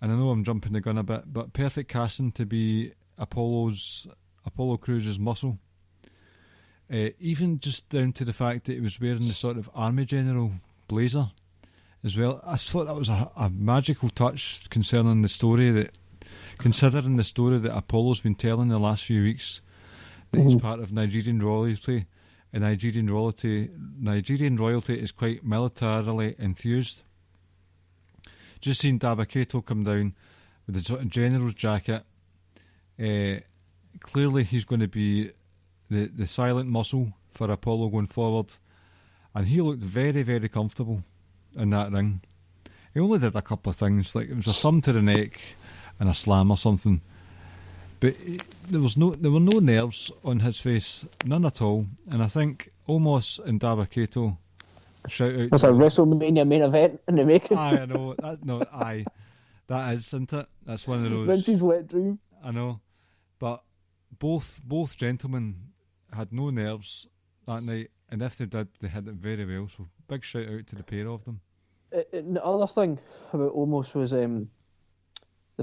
And I know I'm jumping the gun a bit, but perfect casting to be Apollo Crews's muscle. Even just down to the fact that he was wearing the sort of Army General blazer as well. I thought that was a magical touch considering the story that Apollo's been telling the last few weeks, that he's part of Nigerian royalty. And Nigerian royalty is quite militarily enthused. Just seen Dabba-Kato come down with the sort of general's jacket. Clearly he's going to be the silent muscle for Apollo going forward. And he looked very, very comfortable in that ring. He only did a couple of things, like it was a thumb to the neck and a slam or something. But there were no nerves on his face, none at all. And I think Omos and Dabba-Kato, shout out. That's a WrestleMania main event in the making. I know that is, isn't it? That's one of those. Vince's wet dream. I know, but both gentlemen had no nerves that night, and if they did, they had it very well. So big shout out to the pair of them. The other thing about Omos was the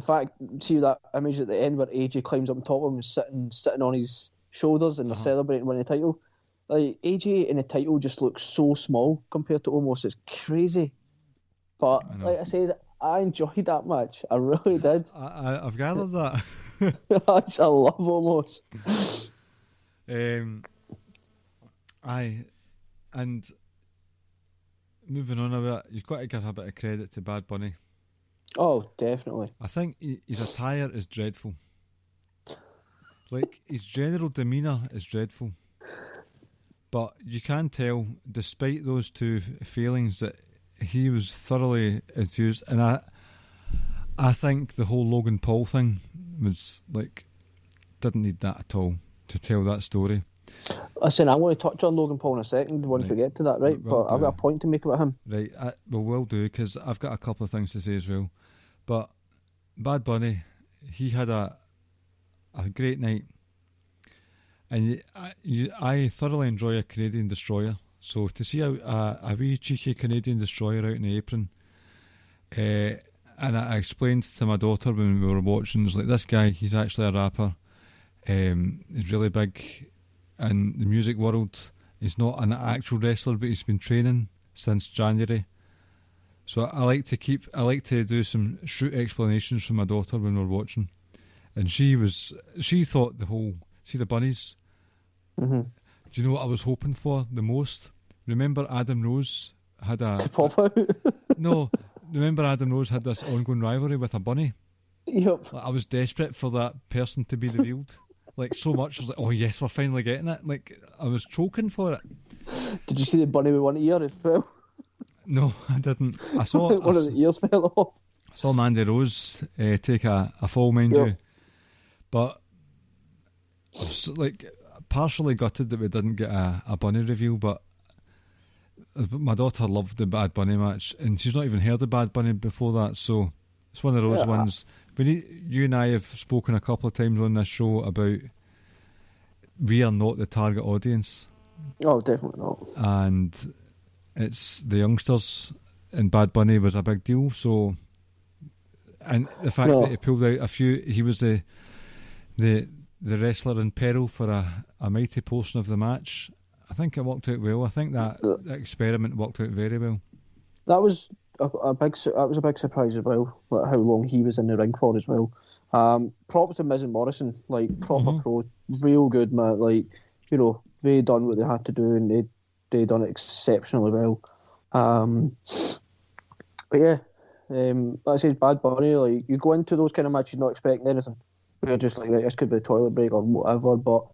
fact, see that image at the end where AJ climbs up on top of him and sitting on his shoulders and they're celebrating winning the title. Like, AJ in the title just looks so small compared to Omos. It's crazy. But like I said, I enjoyed that match. I really did. I've gathered that. I love Omos. And moving on a bit, you've got to give a bit of credit to Bad Bunny. Oh, definitely. I think his attire is dreadful. Like, his general demeanour is dreadful. But you can tell, despite those two failings, that he was thoroughly enthused. And I think the whole Logan Paul thing was, like, didn't need that at all to tell that story. Listen, I want to touch on Logan Paul in a second once we get to that, right? But I've got a point to make about him. Right, we'll do, because I've got a couple of things to say as well. But Bad Bunny, he had a great night. And I thoroughly enjoy a Canadian destroyer. So to see a wee cheeky Canadian destroyer out in the apron, and I explained to my daughter when we were watching, it's like, this guy, he's actually a rapper. He's really big in the music world. He's not an actual wrestler, but he's been training since January. So I like to do some shoot explanations for my daughter when we're watching, and she thought the bunnies. Mm-hmm. Do you know what I was hoping for the most? Remember Adam Rose had to pop out? No, remember Adam Rose had this ongoing rivalry with a bunny? Yep. Like, I was desperate for that person to be revealed. Like, so much. I was like, oh yes, we're finally getting it. Like, I was choking for it. Did you see the bunny with one ear as well? No, I didn't. I saw one of the ears fell off. I saw Mandy Rose take a fall, mind you. But I was, like, partially gutted that we didn't get a bunny reveal, but my daughter loved the Bad Bunny match, and she's not even heard of Bad Bunny before that, so it's one of those ones. You and I have spoken a couple of times on this show about we are not the target audience. Oh, definitely not. And it's the youngsters, and Bad Bunny was a big deal, so... And the fact that he pulled out he was the wrestler in peril for a mighty portion of the match. I think it worked out well. I think that experiment worked out very well. That was a big surprise as well, like how long he was in the ring for as well. Props to Miz and Morrison, like proper pros, real good, man. Like, you know, they done what they had to do, and they done it exceptionally well. But yeah, like I said, Bad Bunny, like, you go into those kind of matches not expecting anything. You're just like, right, this could be a toilet break or whatever, but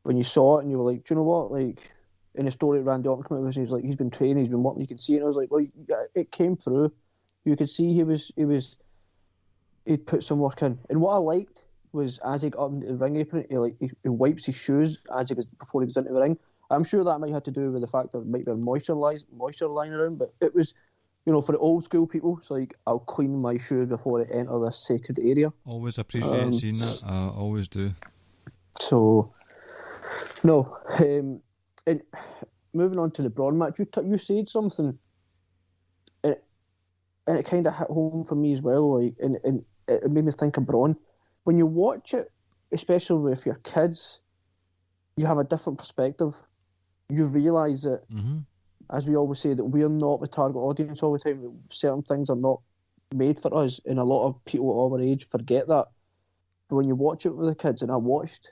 when you saw it and you were like, do you know what, like, in the story that Randy Orton came out with, he's like, he's been training, he's been working, you can see it, and I was like, well, it came through. You could see he'd put some work in. And what I liked was, as he got up into the ring apron, he wipes his shoes before he was into the ring. I'm sure that might have to do with the fact that there might be moisture lying around, but it was, you know, for the old school people, it's like, I'll clean my shoes before I enter this sacred area. Always appreciate seeing that. I always do. So, no. And moving on to the Braun match, you said something, and it kind of hit home for me as well. Like, and it made me think of Braun. When you watch it, especially with your kids, you have a different perspective. You realise that, as we always say, that we're not the target audience all the time. Certain things are not made for us, and a lot of people at our age forget that. But when you watch it with the kids, and I watched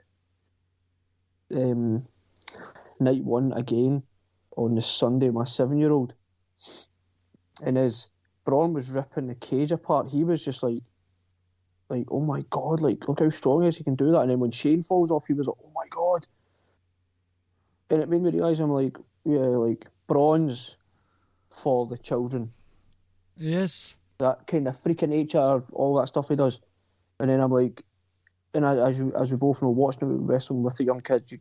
night one again on the Sunday with my 7-year-old, and as Braun was ripping the cage apart, he was just like, oh my god, like, look how strong he is, he can do that. And then when Shane falls off, he was like, oh my god. And it made me realise, I'm like, yeah, like, Braun's for the children. Yes. That kind of freaking nature, all that stuff he does. And then I'm like, and as we both know, watching him wrestling with the young kids,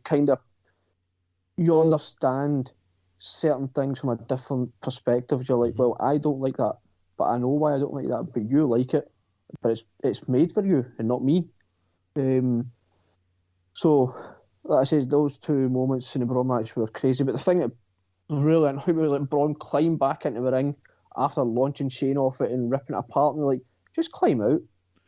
you understand certain things from a different perspective. You're like, well, I don't like that, but I know why I don't like that. But you like it, but it's made for you and not me. So, like I said, those two moments in the Braun match were crazy. But the thing that really annoyed me was like Braun climbed back into the ring after launching Shane off it and ripping it apart, and like, just climb out.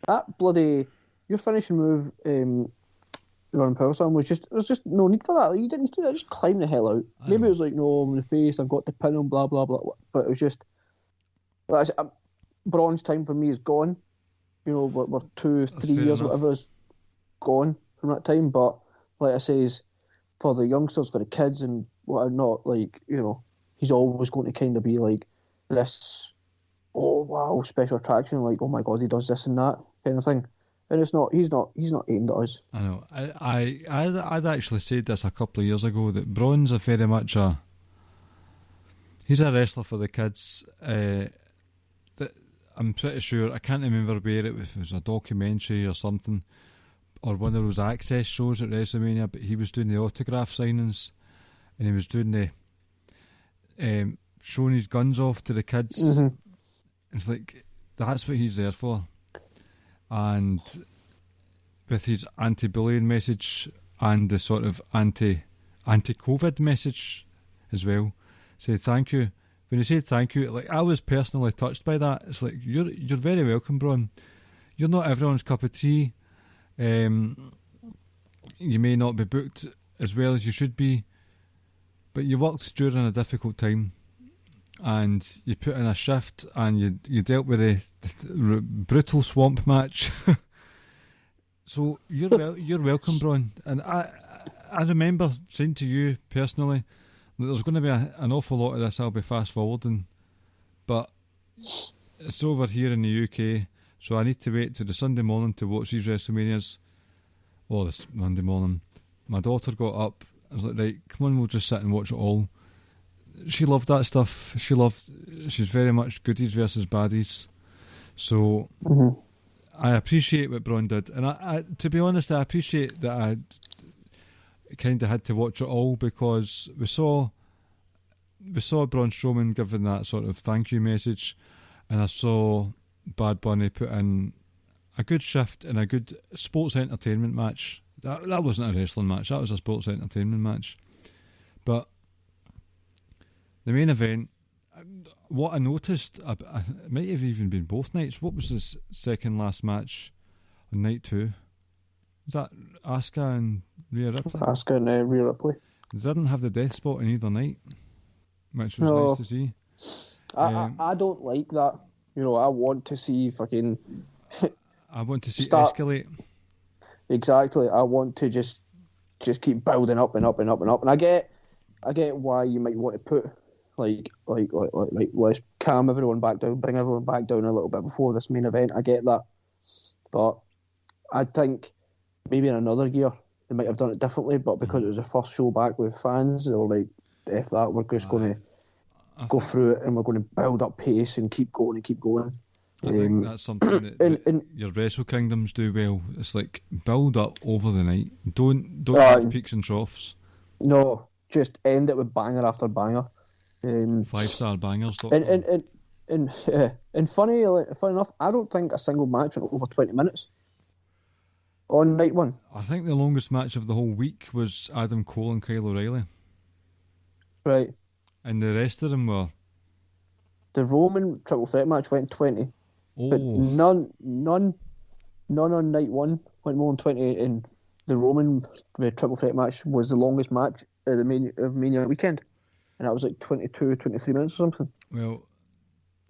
That bloody your finishing move, Running Power Slam was just no need for that. Like, you didn't need to do that. Just climb the hell out. Maybe it was like, no, I'm in the face. I've got to pin him. Blah blah blah. But it was just, like I said, Braun's time for me is gone. You know, we're 2-3 years, enough. whatever, is gone from that time. But like I say, for the youngsters, for the kids, and whatnot, like, you know, he's always going to kind of be like this, oh wow, special attraction. Like, oh my god, he does this and that kind of thing. And it's not. He's not aimed at us. I know. I'd actually said this a couple of years ago that Braun's a very much he's a wrestler for the kids. That I'm pretty sure, I can't remember where if it was a documentary or something, or one of those access shows at WrestleMania, but he was doing the autograph signings, and he was doing the showing his guns off to the kids. Mm-hmm. It's like, that's what he's there for. And with his anti-bullying message and the sort of anti-COVID message as well, say thank you. When he said thank you, like, I was personally touched by that. It's like, you're very welcome, Braun. You're not everyone's cup of tea. You may not be booked as well as you should be, but you worked during a difficult time, and you put in a shift, and you dealt with the brutal swamp match. So you're welcome, Braun. And I remember saying to you personally that there's going to be an awful lot of this I'll be fast forwarding, but it's over here in the UK, so I need to wait till the Sunday morning to watch these WrestleManias. Or this Monday morning. My daughter got up. I was like, right, come on, we'll just sit and watch it all. She loved that stuff. She's very much goodies versus baddies. So I appreciate what Braun did, and I to be honest, I appreciate that I kind of had to watch it all, because we saw Braun Strowman giving that sort of thank you message, and I saw Bad Bunny put in a good shift in a good sports entertainment match. That wasn't a wrestling match, that was a sports entertainment match. But the main event, what I noticed, it might have even been both nights. What was this second last match on night 2? Was that Asuka and Rhea Ripley? Asuka and Rhea Ripley. They didn't have the death spot in either night, which was nice to see. I don't like that. You know, I want to see fucking... I want to see escalate. Exactly. I want to just keep building up and up and up and up. And I get why you might want to put like let's calm everyone back down, bring everyone back down a little bit before this main event. I get that, but I think maybe in another year they might have done it differently. But because it was the first show back with fans, they were like, "F that, we're just going to go through it and we're going to build up pace and keep going and keep going." I think that's something that your Wrestle Kingdoms do well. It's like, build up over the night. Don't have peaks and troughs. No, just end it with banger after banger. 5-star bangers. And funny enough, I don't think a single match went over 20 minutes on night 1. I think the longest match of the whole week was Adam Cole and Kyle O'Reilly. Right. And the rest of them were... The Roman triple threat match went 20. Oh. But none on night 1 went more than 20, and the Roman triple threat match was the longest match of the Mania weekend. And that was like 22, 23 minutes or something. Well,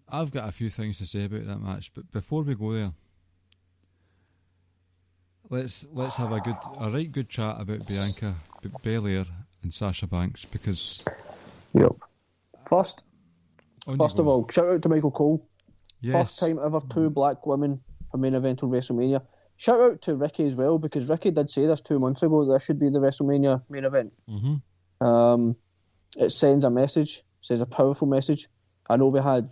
I've got a few things to say about that match, but before we go there, let's have a right good chat about Bianca Bellier and Sasha Banks, because... Yep. First of all, shout out to Michael Cole. Yes. First time ever 2 black women for main event on WrestleMania. Shout out to Ricky as well, because Ricky did say this 2 months ago that this should be the WrestleMania main event. Mm-hmm. It sends a message, sends a powerful message. I know we had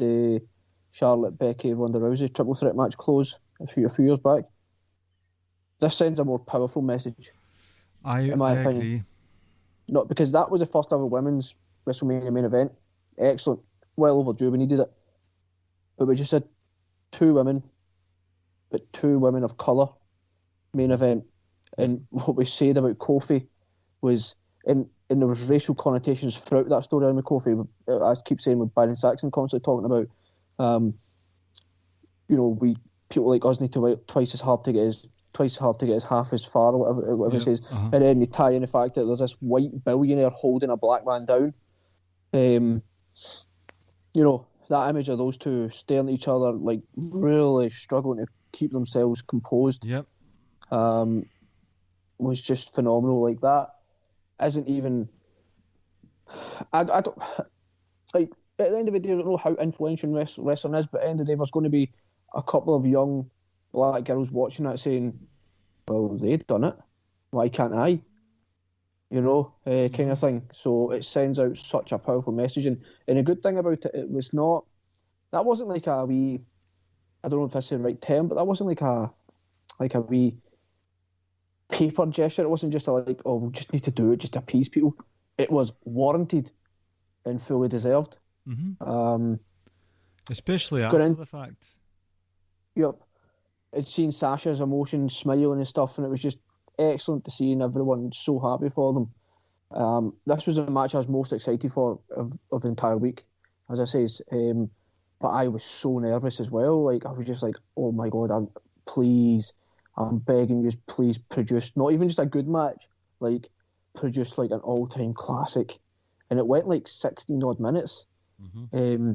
Charlotte, Becky, Ronda Rousey triple threat match close a few years back. This sends a more powerful message, in my opinion. Agree. Not because that was the first ever women's WrestleMania main event. Excellent. Well overdue. We needed it. But we just had two women of colour main event. And what we said about Kofi was, and there was racial connotations throughout that storyline with Kofi. I keep saying with Byron Saxon constantly talking about, people like us need to work twice as hard to get his half as far, or whatever he says. Uh-huh. And then you tie in the fact that there's this white billionaire holding a black man down. That image of those two staring at each other, like really struggling to keep themselves composed. Yep. Was just phenomenal. Like that isn't even. I don't like. At the end of the day, I don't know how influential wrestling is, but at the end of the day, there's going to be a couple of young black girls watching that saying, "Well, they've done it. Why can't I?" Kind of thing. So it sends out such a powerful message, and a good thing about it was not. That wasn't like a wee. I don't know if that's the right term, but that wasn't like a wee paper gesture. It wasn't just we just need to do it, just to appease people. It was warranted and fully deserved. Mm-hmm. Especially after the fact. Yep. I'd seen Sasha's emotions, smiling and stuff, and it was just excellent to see, and everyone so happy for them. This was the match I was most excited for of the entire week, as I says. But I was so nervous as well. Like, I was just like, oh my God, I'm begging you, please produce, not even just a good match, like, produce like an all-time classic. And it went like 16 odd minutes. Mm-hmm.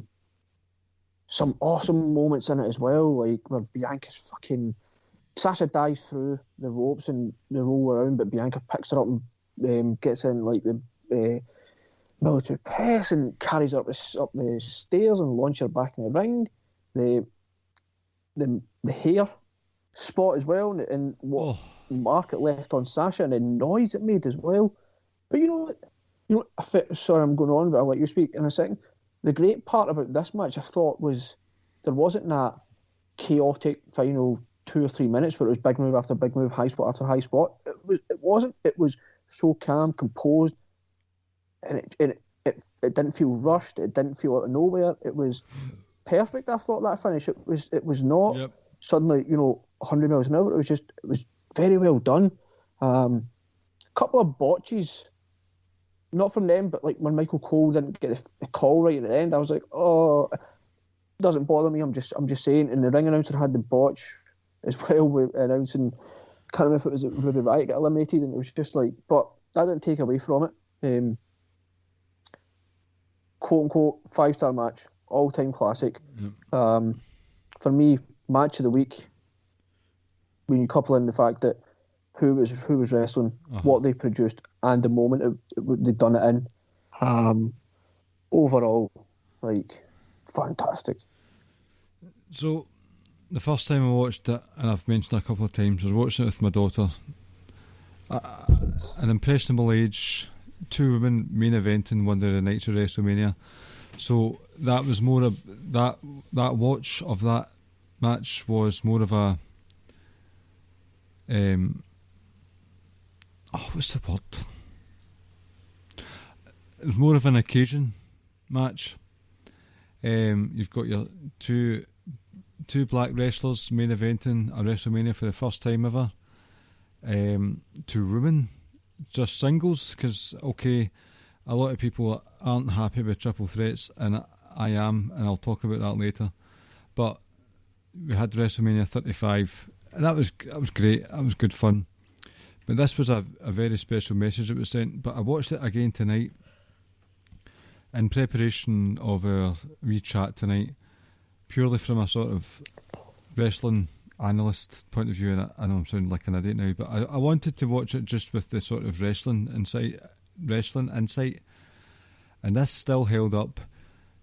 Some awesome moments in it as well, like where Bianca's Sasha dives through the ropes and they roll around, but Bianca picks her up and gets in like the military press and carries her up the stairs and launches her back in the ring. The hair spot as well, and what mark it left on Sasha, and the noise it made as well. But sorry, I'm going on, but I'll let you speak in a second. The great part about this match, I thought, was there wasn't that chaotic final 2 or 3 minutes where it was big move after big move, high spot after high spot. It wasn't. It was so calm, composed, and it didn't feel rushed. It didn't feel out of nowhere. It was perfect. I thought that finish. It was not suddenly 100 miles an hour. It was very well done. Couple of botches. Not from them, but like when Michael Cole didn't get the call right at the end, I was like, oh, it doesn't bother me. I'm just saying. And the ring announcer had the botch as well with announcing. Can't remember if it was Ruby Riott got eliminated, and it was just like, but that didn't take away from it. Quote unquote 5-star match, all time classic. For me, match of the week. When you couple in the fact that who was wrestling, what they produced, and the moment they'd done it in. Overall, like, fantastic. So, the first time I watched it, and I've mentioned it a couple of times, I was watching it with my daughter. An impressionable age, 2 women main eventing one of the nights of WrestleMania. So that was more of that watch of that match was more of a what's the word? It was more of an occasion match. You've got your two black wrestlers main eventing a WrestleMania for the first time ever. 2 women, just singles, because a lot of people aren't happy with triple threats, and I am, and I'll talk about that later. But we had WrestleMania 35, and that was great. That was good fun. But this was a very special message that was sent. But I watched it again tonight in preparation of our wee chat tonight, purely from a sort of wrestling analyst point of view. And I know I'm sounding like an idiot now, but I wanted to watch it just with the sort of wrestling insight, and this still held up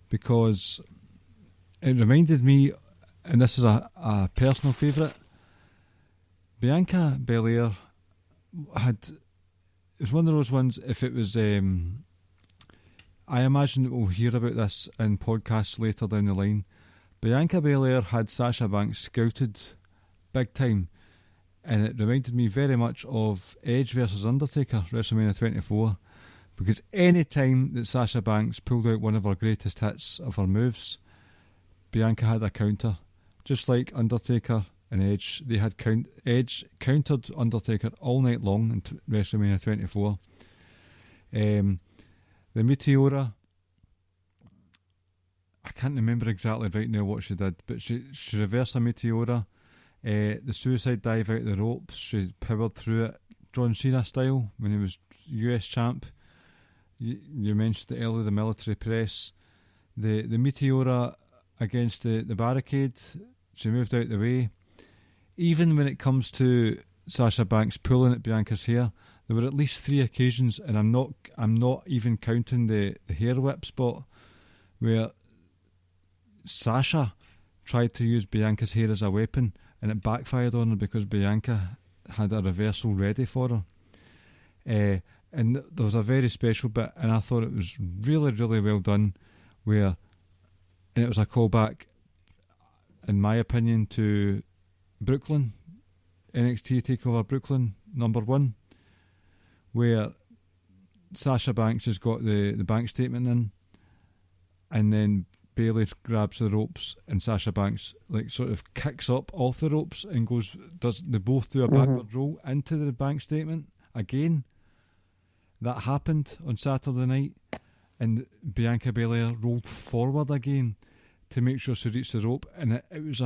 because it reminded me, and this is a personal favourite. Bianca Bellier it was one of those ones. If it was, I imagine that we'll hear about this in podcasts later down the line, Bianca Bellier had Sasha Banks scouted big time, and it reminded me very much of Edge versus Undertaker, WrestleMania 24, because any time that Sasha Banks pulled out one of her greatest hits of her moves, Bianca had a counter. Just like Undertaker and Edge, Edge countered Undertaker all night long in WrestleMania 24. The Meteora, I can't remember exactly right now what she did, but she reversed a Meteora. The suicide dive out the ropes, she powered through it, John Cena style, when he was US champ. You mentioned it earlier, the military press. The Meteora against the barricade, she moved out the way. Even when it comes to Sasha Banks pulling at Bianca's hair, there were at least 3 occasions, and I'm not even counting the hair whip spot, where Sasha tried to use Bianca's hair as a weapon, and it backfired on her because Bianca had a reversal ready for her. And there was a very special bit, and I thought it was really, really well done, and it was a callback, in my opinion, to Brooklyn, NXT TakeOver Brooklyn #1, where Sasha Banks has got the bank statement in, and then Bayley grabs the ropes, and Sasha Banks sort of kicks up off the ropes and they both do a backward roll into the bank statement again. That happened on Saturday night, and Bianca Belair rolled forward again to make sure she reached the rope, and it was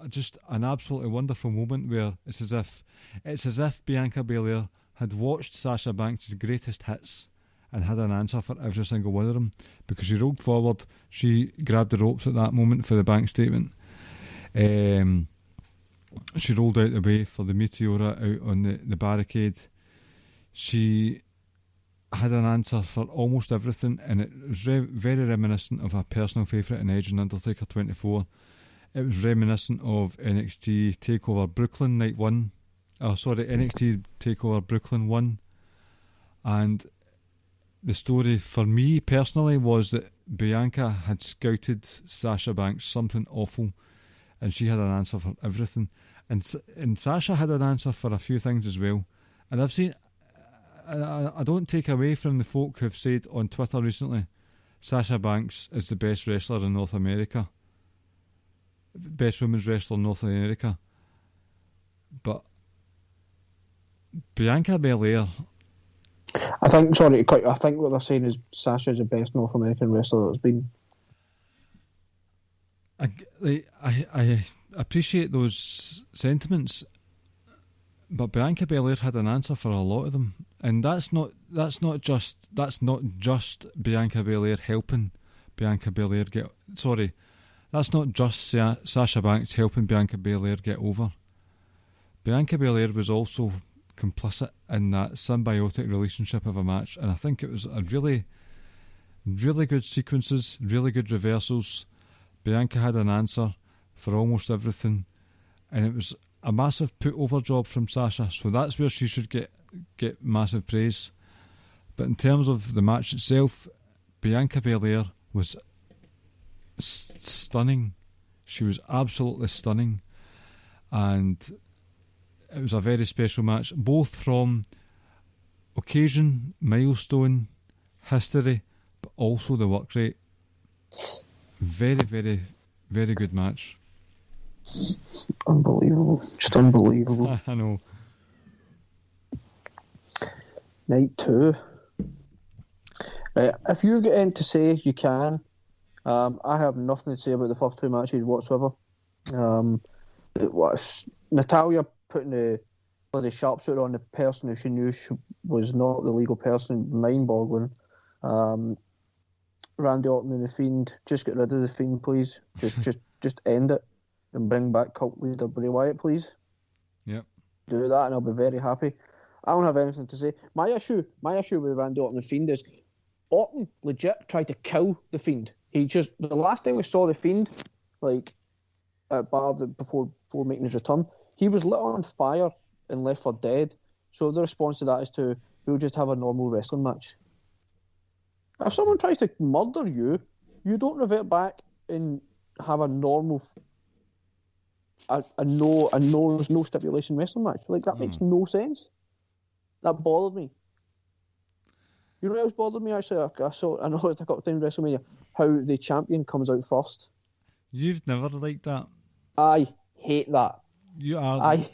just an absolutely wonderful moment where it's as if Bianca Belair had watched Sasha Banks' greatest hits and had an answer for every single one of them, because she rolled forward, she grabbed the ropes at that moment for the bank statement. She rolled out the way for the Meteora out on the barricade. She had an answer for almost everything, and it was very reminiscent of a personal favourite in Edge and Undertaker 24. It was reminiscent of NXT TakeOver Brooklyn Night 1. NXT TakeOver Brooklyn 1. And the story for me personally was that Bianca had scouted Sasha Banks something awful, and she had an answer for everything. And Sasha had an answer for a few things as well. And I don't take away from the folk who've said on Twitter recently, Sasha Banks is the best wrestler in North America. Best women's wrestler in North America. But Bianca Belair, I think what they're saying is Sasha's the best North American wrestler that's been. I appreciate those sentiments, but Bianca Belair had an answer for a lot of them, and that's not just Bianca Belair helping Bianca Belair get. Sorry, that's not just Sasha Banks helping Bianca Belair get over. Bianca Belair was also complicit in that symbiotic relationship of a match, and I think it was a really, really good sequences, really good reversals. Bianca had an answer for almost everything, and it was a massive put over job from Sasha, so that's where she should get massive praise. But in terms of the match itself, Bianca Belair was stunning. She was absolutely stunning, and it was a very special match, both from occasion, milestone, history, but also the work rate. Very, very, very good match. Unbelievable. Just unbelievable. I know. Night 2. If you get in to say you can, I have nothing to say about the first 2 matches whatsoever. It was Natalya putting the sharpshooter on the person who she knew was not the legal person, mind-boggling. Randy Orton and the Fiend, just get rid of the Fiend, please. Just end it and bring back cult leader Bray Wyatt, please. Yep. Do that and I'll be very happy. I don't have anything to say. My issue with Randy Orton and the Fiend is Orton legit tried to kill the Fiend. The last time we saw the Fiend, before making his return, he was lit on fire and left for dead. So the response to that is we'll just have a normal wrestling match. If someone tries to murder you, you don't revert back and have a normal, a no stipulation wrestling match. Like, that makes no sense. That bothered me. You know what else bothered me, actually? I know it's a couple of times WrestleMania, how the champion comes out first. You've never liked that. I hate that. I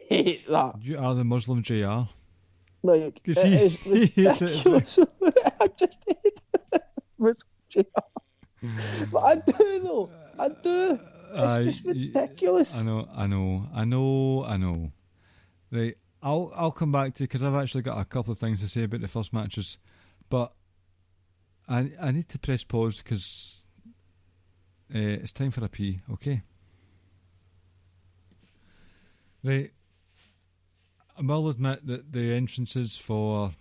hate that. You are the Muslim JR. Like, Because it is ridiculous. I just hate Muslim JR. But I do, though. I do. It's just ridiculous. I know. Right, I'll come back to you because I've actually got a couple of things to say about the first matches, but I need to press pause because it's time for a pee. Okay. Right. I will admit that the entrances for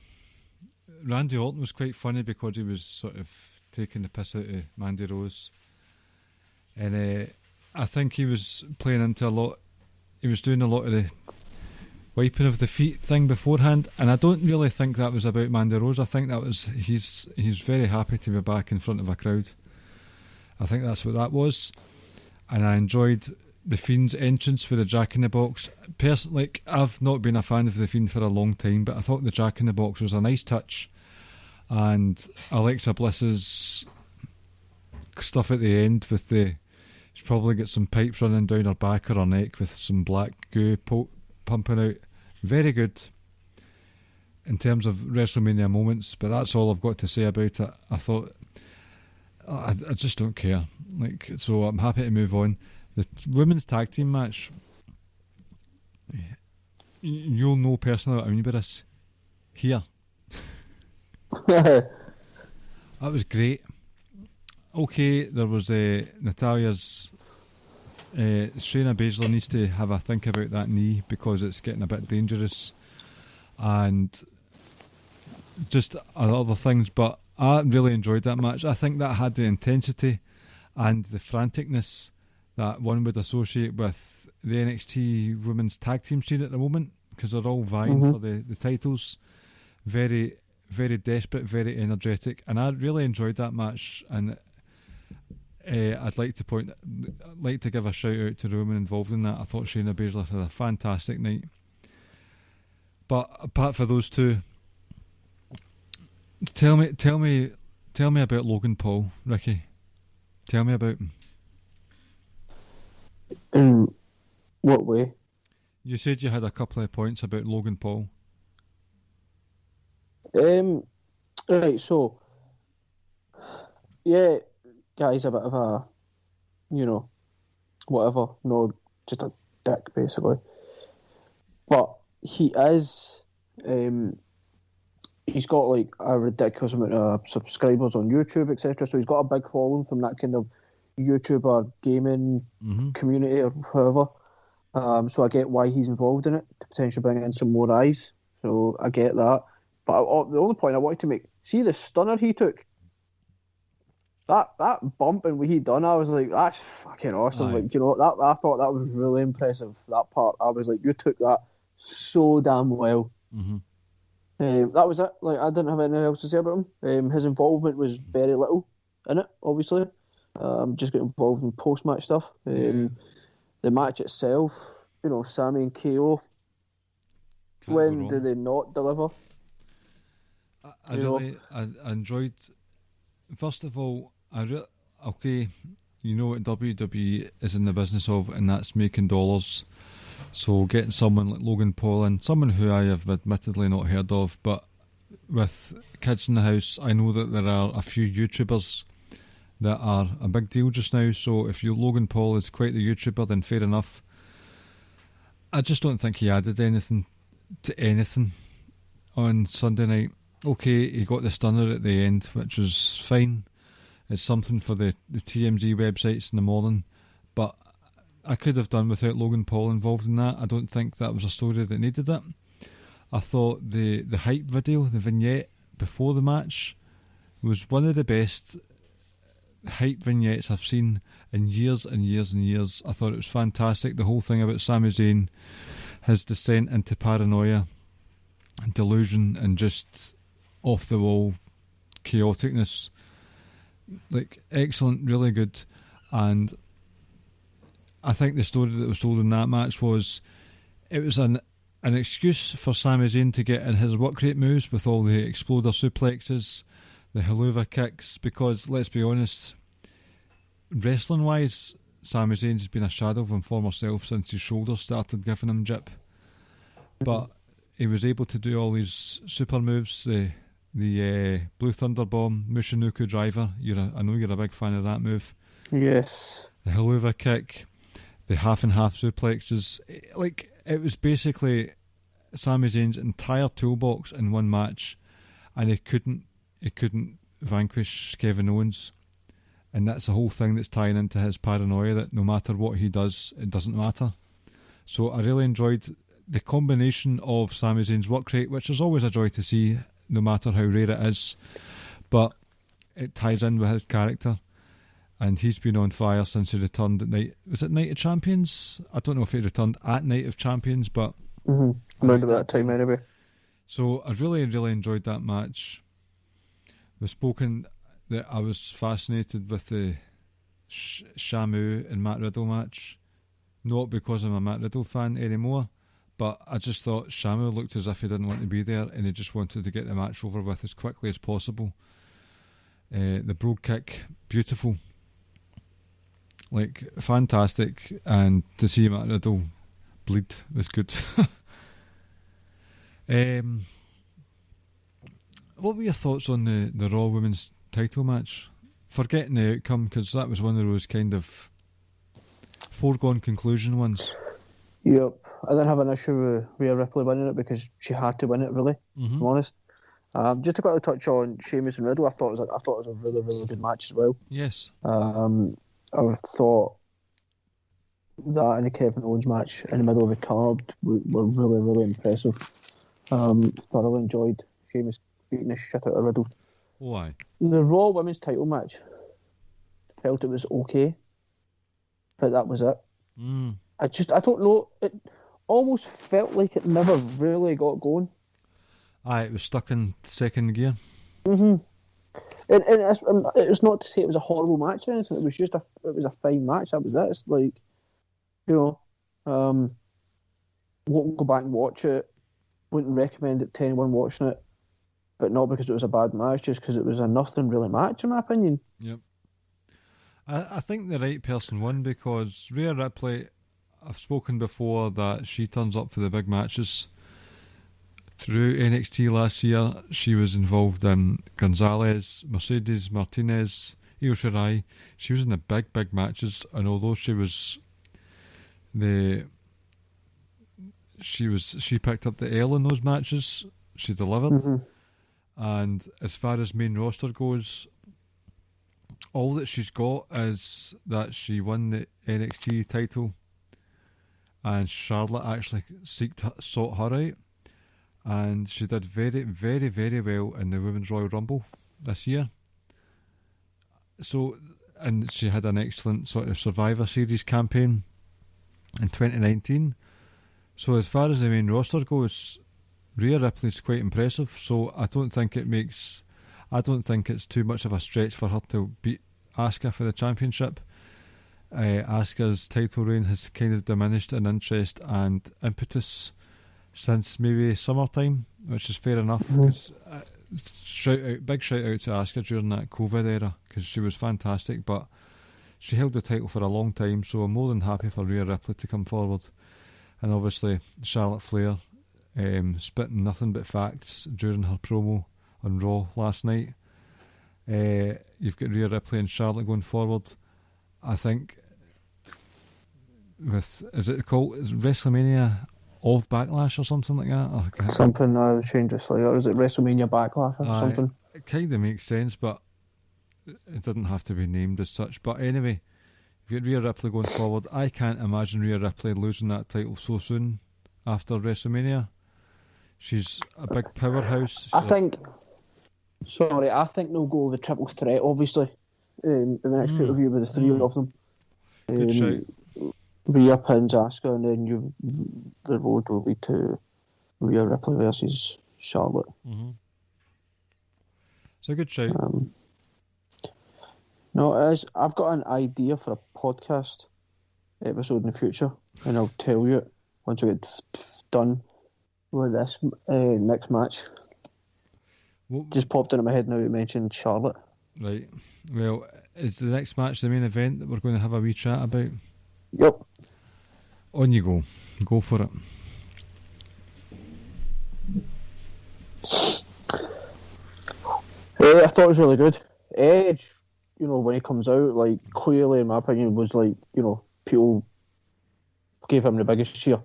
Randy Orton was quite funny because he was sort of taking the piss out of Mandy Rose, and I think he was playing into a lot. He was doing a lot of the wiping of the feet thing beforehand, and I don't really think that was about Mandy Rose. I think that was he's very happy to be back in front of a crowd. I think that's what that was, and I enjoyed the Fiend's entrance with the Jack in the Box. Personally, like, I've not been a fan of the Fiend for a long time, but I thought the Jack in the Box was a nice touch, and Alexa Bliss's stuff at the end with she's probably got some pipes running down her back or her neck with some black goo pumping out. Very good in terms of WrestleMania moments, but that's all I've got to say about it. I thought I just don't care. Like, so I'm happy to move on. The women's tag team match, you'll know personally what I mean by this here. That was great. Okay, there was Natalia's Shayna Baszler needs to have a think about that knee because it's getting a bit dangerous, and just other things, but I really enjoyed that match. I think that had the intensity and the franticness that one would associate with the NXT women's tag team scene at the moment, because they're all vying for the titles. Very, very desperate, very energetic, and I really enjoyed that match. And I'd like to give a shout out to the women involved in that. I thought Shayna Baszler had a fantastic night. But apart from those two, tell me about Logan Paul, Ricky. Tell me about him. In what way? You said you had a couple of points about Logan Paul. Right, so yeah, guy's a bit of a, whatever, no, just a dick basically. But he is, he's got like a ridiculous amount of subscribers on YouTube, etc. So he's got a big following from that kind of YouTuber gaming community or whatever. So I get why he's involved in it, to potentially bring in some more eyes. So I get that. But the only point I wanted to make, see the stunner he took? That bump and what he done, I was like, that's fucking awesome. Aye. Like, that I thought that was really impressive, that part. I was like, you took that so damn well. That was it. Like, I didn't have anything else to say about him. His involvement was very little in it, obviously. Just got involved in post-match stuff. The match itself, Sammy and KO. When did they not deliver? I enjoyed. First of all, okay, you know what WWE is in the business of, and that's making dollars. So getting someone like Logan Paul and someone who I have admittedly not heard of, but with kids in the house, I know that there are a few YouTubers that are a big deal just now. So if Logan Paul is quite the YouTuber, then fair enough. I just don't think he added anything to anything on Sunday night. Okay, he got the stunner at the end, which was fine. It's something for the TMZ websites in the morning, but I could have done without Logan Paul involved in that. I don't think that was a story that needed it. I thought the hype video, the vignette before the match, was one of the best hype vignettes I've seen in years and years and years. I thought it was fantastic. The whole thing about Sami Zayn, his descent into paranoia, delusion, and just off the wall chaoticness, like, excellent, really good. And I think the story that was told in that match was it was an excuse for Sami Zayn to get in his work rate moves with all the exploder suplexes, the haluva kicks, because let's be honest, wrestling wise, Sami Zayn's been a shadow of his former self since his shoulders started giving him jip. But he was able to do all these super moves, the Blue Thunder Bomb, Mushinuku Driver. I know you're a big fan of that move. Yes. The haluva kick, the half and half suplexes. Like, it was basically Sami Zayn's entire toolbox in one match, and he couldn't vanquish Kevin Owens. And that's the whole thing that's tying into his paranoia that no matter what he does, it doesn't matter. So I really enjoyed the combination of Sami Zayn's work rate, which is always a joy to see, no matter how rare it is. But it ties in with his character. And he's been on fire since he returned at Night... Was it Night of Champions? I don't know if he returned at Night of Champions, but... Around about that time anyway. So I really, really enjoyed that match. We've spoken that I was fascinated with the Shamu and Matt Riddle match. Not because I'm a Matt Riddle fan anymore, but I just thought Shamu looked as if he didn't want to be there and he just wanted to get the match over with as quickly as possible. The brogue kick, beautiful. Like, fantastic. And to see Matt Riddle bleed was good. What were your thoughts on the Raw Women's title match? Forgetting the outcome, because that was one of those kind of foregone conclusion ones. Yep. I didn't have an issue with Rhea Ripley winning it because she had to win it, really, if I'm honest. Just to quickly touch on Sheamus and Riddle, I thought it was a really, really good match as well. Yes. I thought that and the Kevin Owens match in the middle of the card were really, really impressive. Thoroughly enjoyed Sheamus beating the shit out of Riddle. Why? The Raw Women's title match, felt it was okay, but that was it. I don't know, it almost felt like it never really got going. It was stuck in second gear. And it's not to say it was a horrible match or anything. It was just a fine match. That was it. It's like, won't go back and watch it. Wouldn't recommend it to anyone watching it, but not because it was a bad match, just because it was a nothing really match, in my opinion. Yep. I think the right person won because Rhea Ripley, I've spoken before that she turns up for the big matches. Through NXT last year, she was involved in Gonzalez, Mercedes Martinez, Io Shirai. She was in the big, big matches, and although she picked up the L in those matches, she delivered. And as far as main roster goes, all that she's got is that she won the NXT title, and Charlotte actually sought her out. And she did very, very, very well in the Women's Royal Rumble this year. So, and she had an excellent sort of Survivor Series campaign in 2019. So as far as the main roster goes, Rhea Ripley's quite impressive. So I don't think it's too much of a stretch for her to beat Asuka for the championship. Asuka's title reign has kind of diminished in interest and impetus since maybe summertime, which is fair enough. Cause, big shout out to Asuka during that COVID era because she was fantastic, but she held the title for a long time, so I'm more than happy for Rhea Ripley to come forward. And obviously Charlotte Flair spitting nothing but facts during her promo on Raw last night. You've got Rhea Ripley and Charlotte going forward. I think is WrestleMania of Backlash or something like that? Something change it slightly. Or is it WrestleMania Backlash or something? It kind of makes sense, but it didn't have to be named as such. But anyway, you've got Rhea Ripley going forward. I can't imagine Rhea Ripley losing that title so soon after WrestleMania. She's a big powerhouse. I think they'll go with the triple threat, obviously, in the next pay-per-view with the three of them. Good shout. Rhea pins Asuka, and then the road will lead to Rhea Ripley versus Charlotte. It's a good shout. No, it is. I've got an idea for a podcast. episode in the future, and I'll tell you it once we get done with this next match. Just popped into my head now you mentioned Charlotte. Right. Well, is the next match the main event that we're going to have a wee chat about? Yep. On you go. Go for it. I thought it was really good. Edge, when he comes out, like, clearly, in my opinion, was like, people gave him the biggest cheer.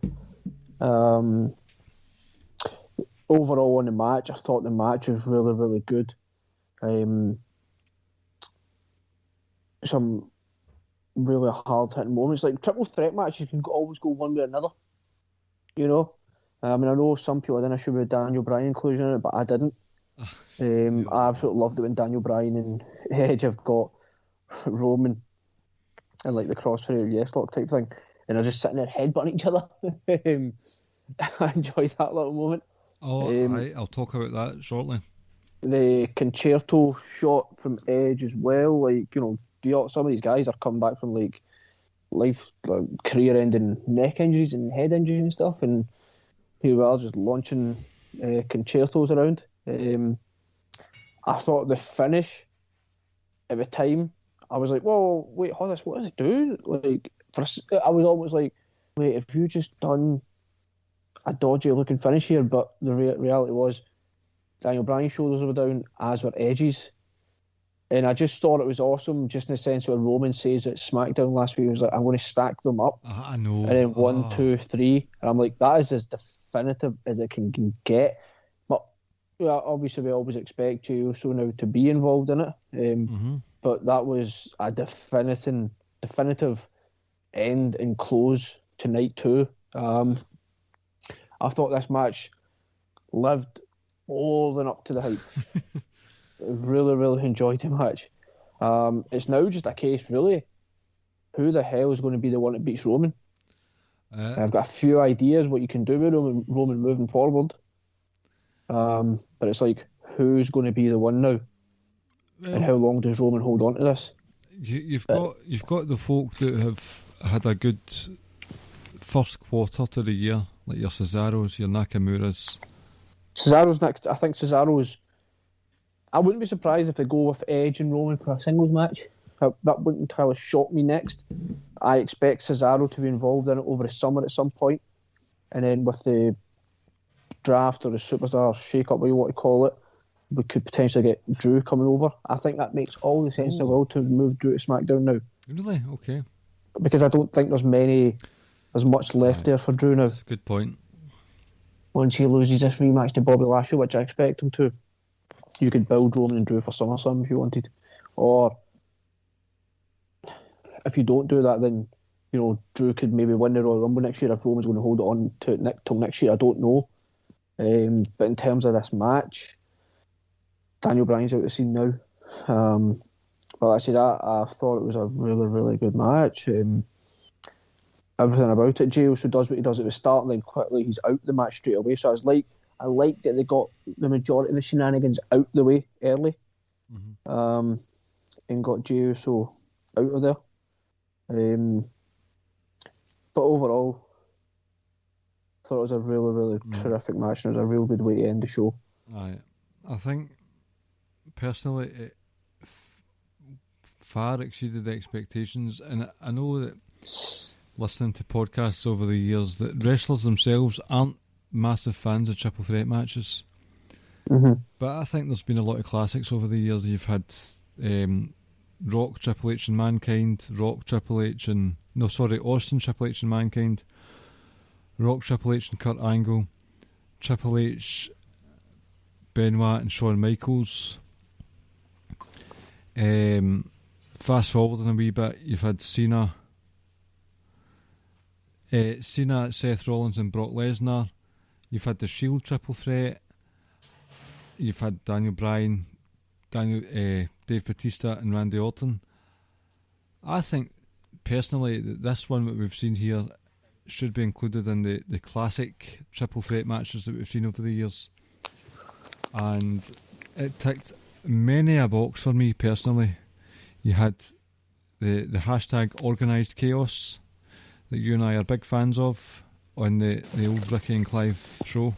Overall on the match, I thought the match was really, really good. Some really hard-hitting moments. Like, triple threat matches, you can always go one way or another. I know some people didn't issue with Daniel Bryan inclusion in it, but I didn't. I absolutely loved it when Daniel Bryan and Edge have got Roman and like the crossfire yes lock type thing, and they're just sitting there headbutting each other. I enjoyed that little moment. I'll talk about that shortly. The concerto shot from Edge as well, like, some of these guys are coming back from like career-ending neck injuries and head injuries and stuff, and here we are just launching concertos around. I thought the finish at the time, I was like, whoa, wait, hold this, what does it do? Like, I was almost like, wait, have you just done a dodgy looking finish here? But the reality was Daniel Bryan's shoulders were down, as were Edge's. And I just thought it was awesome, just in the sense where Roman says at SmackDown last week, he was like, I'm going to stack them up. I know. And then 1, 2, 3. And I'm like, that is as definitive as it can get. But obviously we always expect you so now to be involved in it. But that was a definitive end and close to night 2. I thought this match lived all the up to the hype. Really, really enjoyed the match. It's now just a case, really, who the hell is going to be the one that beats Roman? I've got a few ideas what you can do with Roman moving forward. But it's like, who's going to be the one now? Well, and how long does Roman hold on to this? You've got the folk that have had a good first quarter to the year, like your Cesaros, your Nakamura's. Cesaro's next. I think Cesaro's. I wouldn't be surprised if they go with Edge and Roman for a singles match. That wouldn't entirely shock me next. I expect Cesaro to be involved in it over the summer at some point. And then with the draft or the superstar shake-up, what you want to call it, we could potentially get Drew coming over. I think that makes all the sense in the world to move Drew to SmackDown now. Really? Okay. Because I don't think there's much left there for Drew now. That's a good point. Once he loses this rematch to Bobby Lashley, which I expect him to, you could build Roman and Drew for SummerSlam if you wanted. Or if you don't do that, then Drew could maybe win the Royal Rumble next year if Roman's going to hold on to it till next year. I don't know. But in terms of this match, Daniel Bryan's out of the scene now. But like I said, I thought it was a really, really good match. Everything about it. Jey Uso does what he does at the start, and then quickly he's out the match straight away. So I liked that they got the majority of the shenanigans out the way early, and got Jey Uso out of there. But overall, I thought it was a really, really terrific match, and it was a real good way to end the show. I think, personally, it far exceeded the expectations, and I know that listening to podcasts over the years that wrestlers themselves aren't massive fans of triple threat matches. But I think there's been a lot of classics over the years. You've had Rock, Triple H and Mankind, Rock, Triple H and Austin, Triple H and Mankind, Rock, Triple H and Kurt Angle, Triple H, Benoit and Shawn Michaels. Fast forwarding a wee bit, you've had Cena, Seth Rollins and Brock Lesnar. You've had the Shield triple threat. You've had Daniel Bryan, Dave Bautista and Randy Orton. I think, personally, that this one that we've seen here should be included in the classic triple threat matches that we've seen over the years. And it ticked many a box for me, personally. You had the hashtag organised chaos. that you and I are big fans of on the old Ricky and Clive show.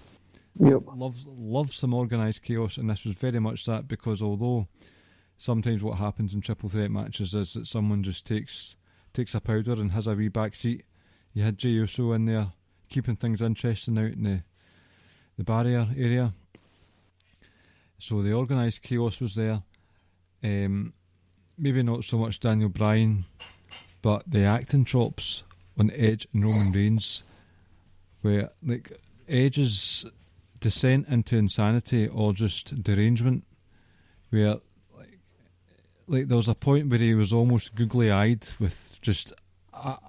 Yep. Loves some organised chaos, and this was very much that, because although sometimes what happens in triple threat matches is that someone just takes a powder and has a wee back seat. You had Jey Uso in there keeping things interesting out in the barrier area. So the organised chaos was there. Maybe not so much Daniel Bryan, but the acting chops on Edge and Roman Reigns, where like Edge's descent into insanity or just derangement, where like there was a point where he was almost googly-eyed with just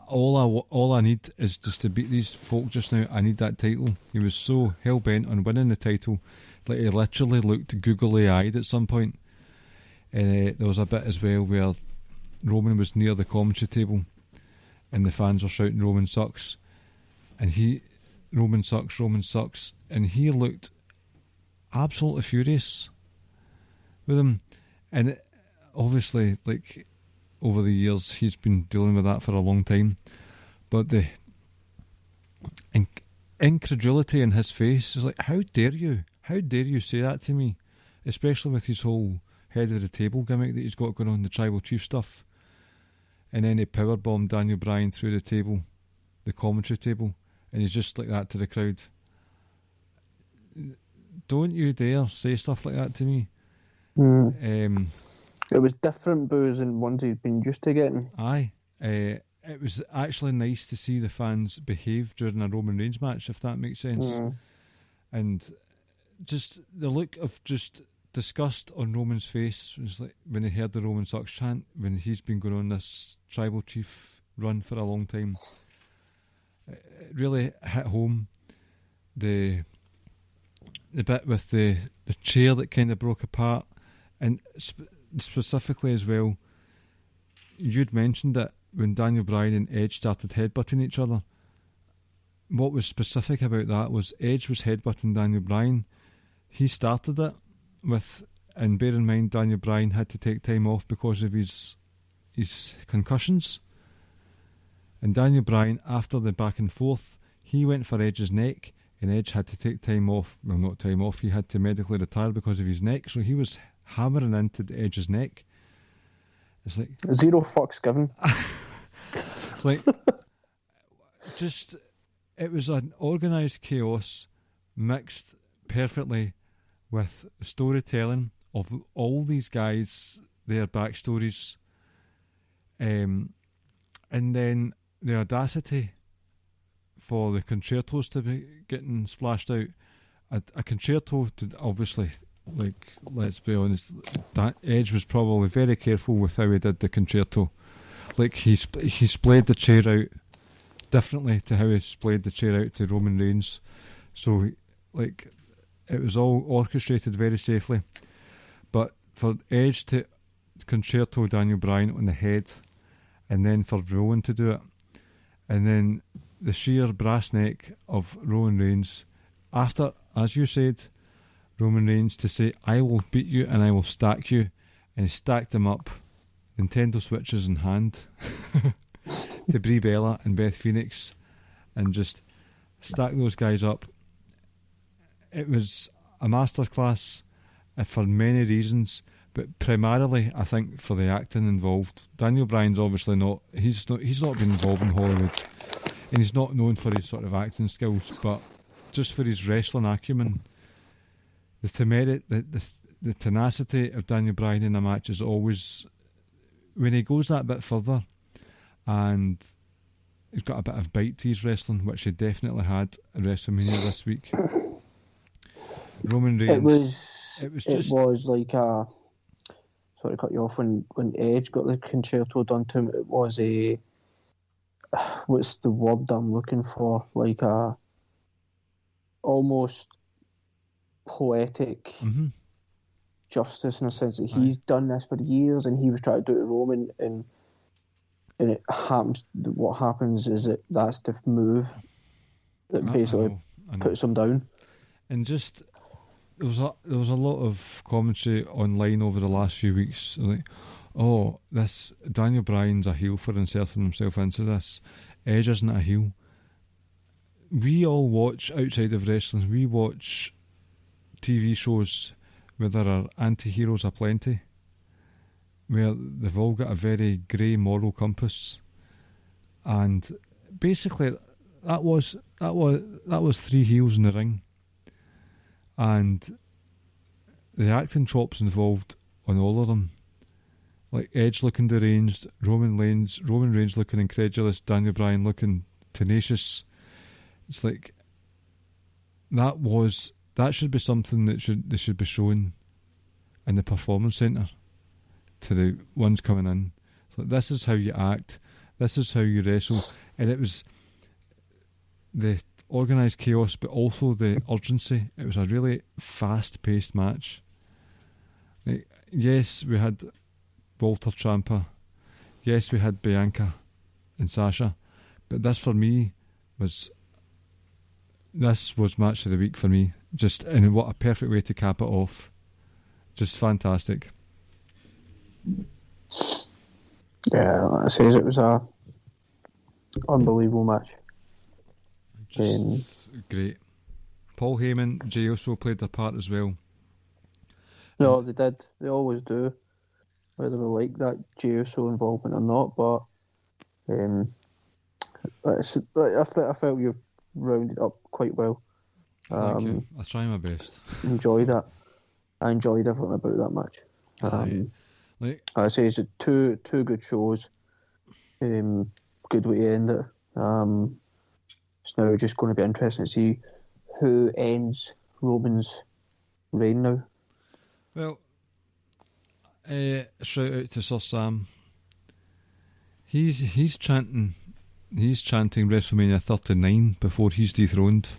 all I need is just to beat these folk just now. I need that title. He was so hell-bent on winning the title, like he literally looked googly-eyed at some point. And there was a bit as well where Roman was near the commentary table and the fans were shouting Roman sucks, and Roman sucks, and he looked absolutely furious with him. And obviously, like, over the years he's been dealing with that for a long time, but the incredulity in his face is like, how dare you say that to me, especially with his whole head of the table gimmick that he's got going on, the tribal chief stuff. And then he powerbombed Daniel Bryan through the table, the commentary table, and he's just like that to the crowd. Don't you dare say stuff like that to me. It was different boos than ones he'd been used to getting. Aye. It was actually nice to see the fans behave during a Roman Reigns match, if that makes sense. And just the look of just disgust on Roman's face was like when he heard the Roman sucks chant, when he's been going on this tribal chief run for a long time. It really hit home. The bit with the chair that kind of broke apart, and specifically as well, you'd mentioned it when Daniel Bryan and Edge started headbutting each other. What was specific about that was Edge was headbutting Daniel Bryan. He started it with, and bear in mind Daniel Bryan had to take time off because of his concussions. And Daniel Bryan, after the back and forth, he went for Edge's neck, and Edge had to take time off. Well, not time off, he had to medically retire because of his neck, so he was hammering into Edge's neck. It's like zero fucks given. It's like just, it was an organised chaos mixed perfectly with storytelling of all these guys, their backstories, and then the audacity for the concertos to be getting splashed out. A concerto, obviously, like, let's be honest, that Edge was probably very careful with how he did the concerto. Like, he splayed the chair out differently to how he splayed the chair out to Roman Reigns. So, like, it was all orchestrated very safely. But for Edge to concerto Daniel Bryan on the head, and then for Rowan to do it, and then the sheer brass neck of Roman Reigns, after, as you said, Roman Reigns to say, I will beat you and I will stack you, and he stacked them up, Nintendo Switches in hand, to Brie Bella and Beth Phoenix, and just stack those guys up. It was a masterclass for many reasons, but primarily I think for the acting involved. Daniel Bryan's obviously not he's not been involved in Hollywood, and he's not known for his sort of acting skills, but just for his wrestling acumen, the tenacity of Daniel Bryan in a match is always, when he goes that bit further, and he's got a bit of bite to his wrestling, which he definitely had at WrestleMania this week. Roman Reigns. It was like a. Sorry to cut you off. When Edge got the concerto done to him, it was a. What's the word I'm looking for? Like a. Almost poetic justice, in a sense that he's done this for years, and he was trying to do it to Roman, and it happens. What happens is that's the move that basically puts him down. And just. There was a lot of commentary online over the last few weeks, like, oh, this Daniel Bryan's a heel for inserting himself into this, Edge isn't a heel. We all watch, outside of wrestling, we watch TV shows where there are anti-heroes aplenty, where they've all got a very grey moral compass, and basically that was 3 heels in the ring, and the acting chops involved on all of them, like Edge looking deranged, Roman Reigns looking incredulous, Daniel Bryan looking tenacious. It's like that should be something that they should be shown in the performance centre to the ones coming in. So this is how you act, this is how you wrestle, and it was the organised chaos, but also the urgency. It was a really fast-paced match. Like, yes, we had Walter Ciampa. Yes, we had Bianca and Sasha, but this for me was match of the week for me. Just, and what a perfect way to cap it off. Just fantastic. Yeah, like I said, it was a unbelievable match. Just great. Paul Heyman, Jey Uso played their part as well. No, they did. They always do. Whether we like that Jey Uso involvement or not, but I felt you rounded up quite well. Thank you. I try my best. Enjoyed that. I enjoyed everything about that match. I say it's two good shows. Good way to end it. It's now just going to be interesting to see who ends Roman's reign now. Well, shout out to Sir Sam. He's chanting WrestleMania 39 before he's dethroned.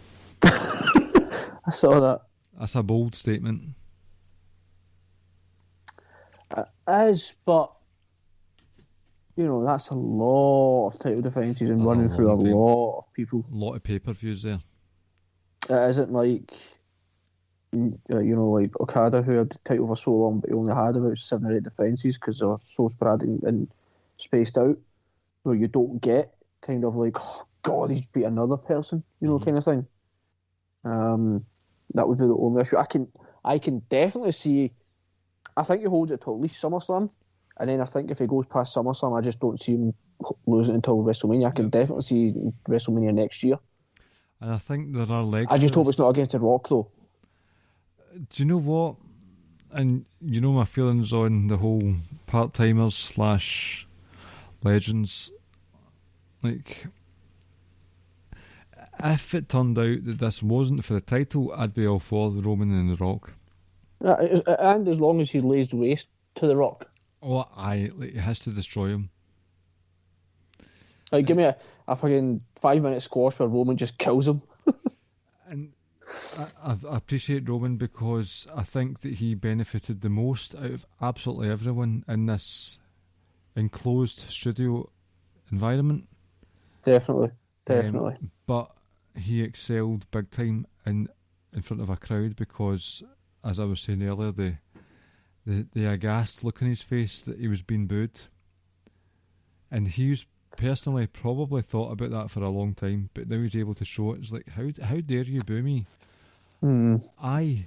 I saw that. That's a bold statement. It is, but that's a lot of title defences and running through a lot of people. A lot of pay-per-views there. It isn't like, like Okada, who had the title for so long, but he only had about 7 or 8 defences because they were so sporadic and spaced out, where you don't get kind of like, oh God, he's beat another person, kind of thing. That would be the only issue. I can definitely see. I think he holds it till at least SummerSlam, and then I think if he goes past SummerSlam, I just don't see him losing until WrestleMania. I can definitely see WrestleMania next year. And I think there are legs. I just hope it's not against The Rock, though. Do you know what? And you know my feelings on the whole part-timers / legends. Like, if it turned out that this wasn't for the title, I'd be all for the Roman and The Rock. And as long as he lays waste to The Rock. Oh, it has to destroy him. Like, give me a fucking 5-minute squash where Roman just kills him. And I appreciate Roman because I think that he benefited the most out of absolutely everyone in this enclosed studio environment. Definitely. But he excelled big time in front of a crowd because, as I was saying earlier, the aghast look on his face that he was being booed. And he's personally probably thought about that for a long time, but now he's able to show it. It's like, how dare you boo me? I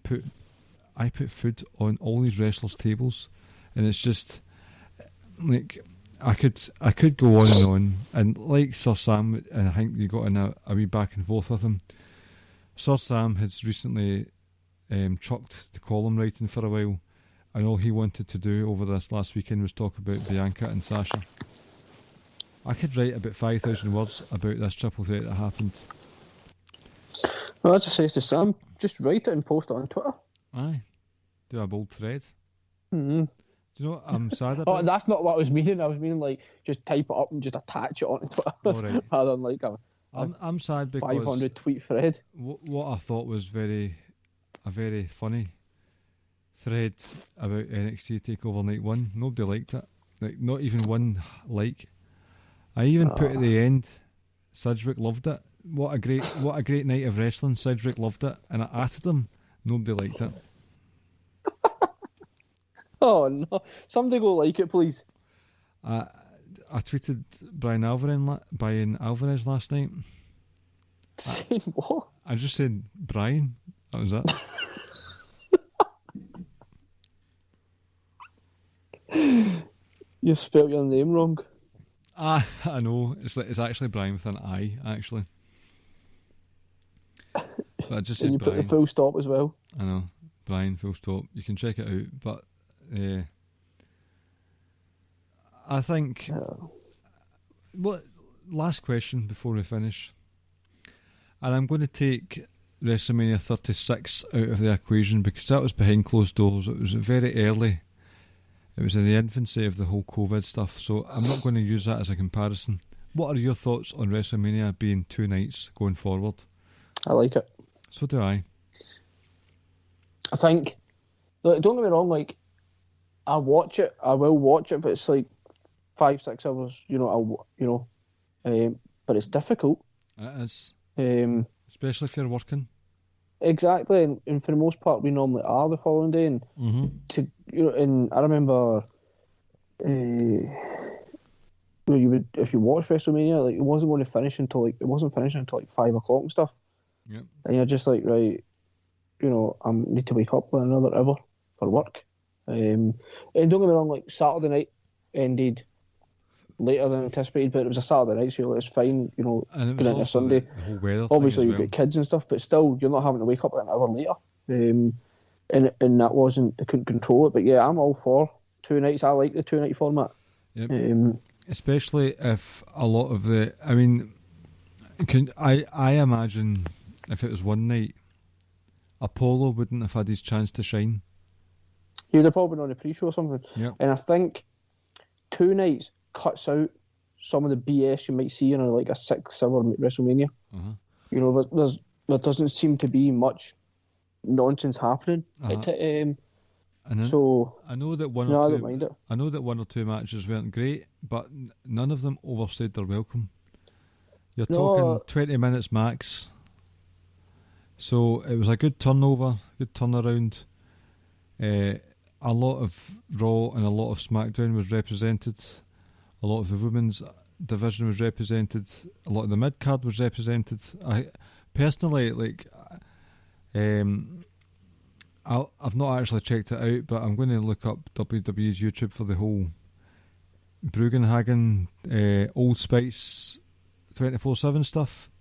put food on all these wrestlers' tables, and it's just like I could go on, and like Sir Sam, and I think you got in a wee back and forth with him. Sir Sam has recently chucked the column writing for a while, and all he wanted to do over this last weekend was talk about Bianca and Sasha. I could write about 5,000 words about this triple threat that happened. Well, I just say to Sam, just write it and post it on Twitter. Aye. Do a bold thread. Mm-hmm. Do you know what I'm sad about? Oh, that's not what I was meaning. I was meaning like just type it up and just attach it onto Twitter. All right. Rather than like I'm sad because 500 tweet thread. What I thought was a very funny thread about NXT TakeOver Night 1. Nobody liked it. Like, not even one like. I even put at the end, Sidgwick loved it. What a great night of wrestling. Sidgwick loved it, and I added him. Nobody liked it. Oh no! Somebody go like it, please. I tweeted Brian Alvarez last night. Saying what? I just said Brian. That was it. You spelled your name wrong. I know. It's actually Brian with an I, actually. But I just said And you Brian. put the full stop as well. I know. Brian, full stop. You can check it out. But I think... Last question before we finish. And I'm going to take WrestleMania 36 out of the equation because that was behind closed doors. It was very early. It was in the infancy of the whole COVID stuff, so I'm not going to use that as a comparison. What are your thoughts on WrestleMania being 2 nights going forward? I like it. So do I. I think, look, don't get me wrong, like, I will watch it, but it's like 5-6 hours, but it's difficult. It is. Especially if you're working. Exactly, and for the most part, we normally are the following day. And and I remember, you would, if you watch WrestleMania, like, it wasn't finishing until like 5 o'clock and stuff. Yep. And you're just like, right, I need to wake up in another hour for work. And don't get me wrong, like, Saturday night ended later than anticipated, but it was a Saturday night, so it's fine, and it was going into Sunday. The whole weather obviously, thing you've got kids and stuff, but still, you're not having to wake up an hour later. And that wasn't, I couldn't control it, but yeah, I'm all for 2 nights. I like the 2 night format. Yep. Especially if a lot of the, I mean, I imagine if it was 1 night, Apollo wouldn't have had his chance to shine. He would have probably been on the pre-show or something. Yep. And I think 2 nights cuts out some of the BS you might see in like a 6-hour WrestleMania. Uh-huh. There doesn't seem to be much nonsense happening. Uh-huh. So I know that I don't mind it. I know that 1 or 2 matches weren't great, but none of them overstayed their welcome. You're talking 20 minutes max. So it was a good turnover, good turnaround. A lot of Raw and a lot of SmackDown was represented. A lot of the women's division was represented. A lot of the mid card was represented. I personally I've not actually checked it out, but I'm going to look up WWE's YouTube for the whole Brugenhagen, Old Spice 24/7 stuff.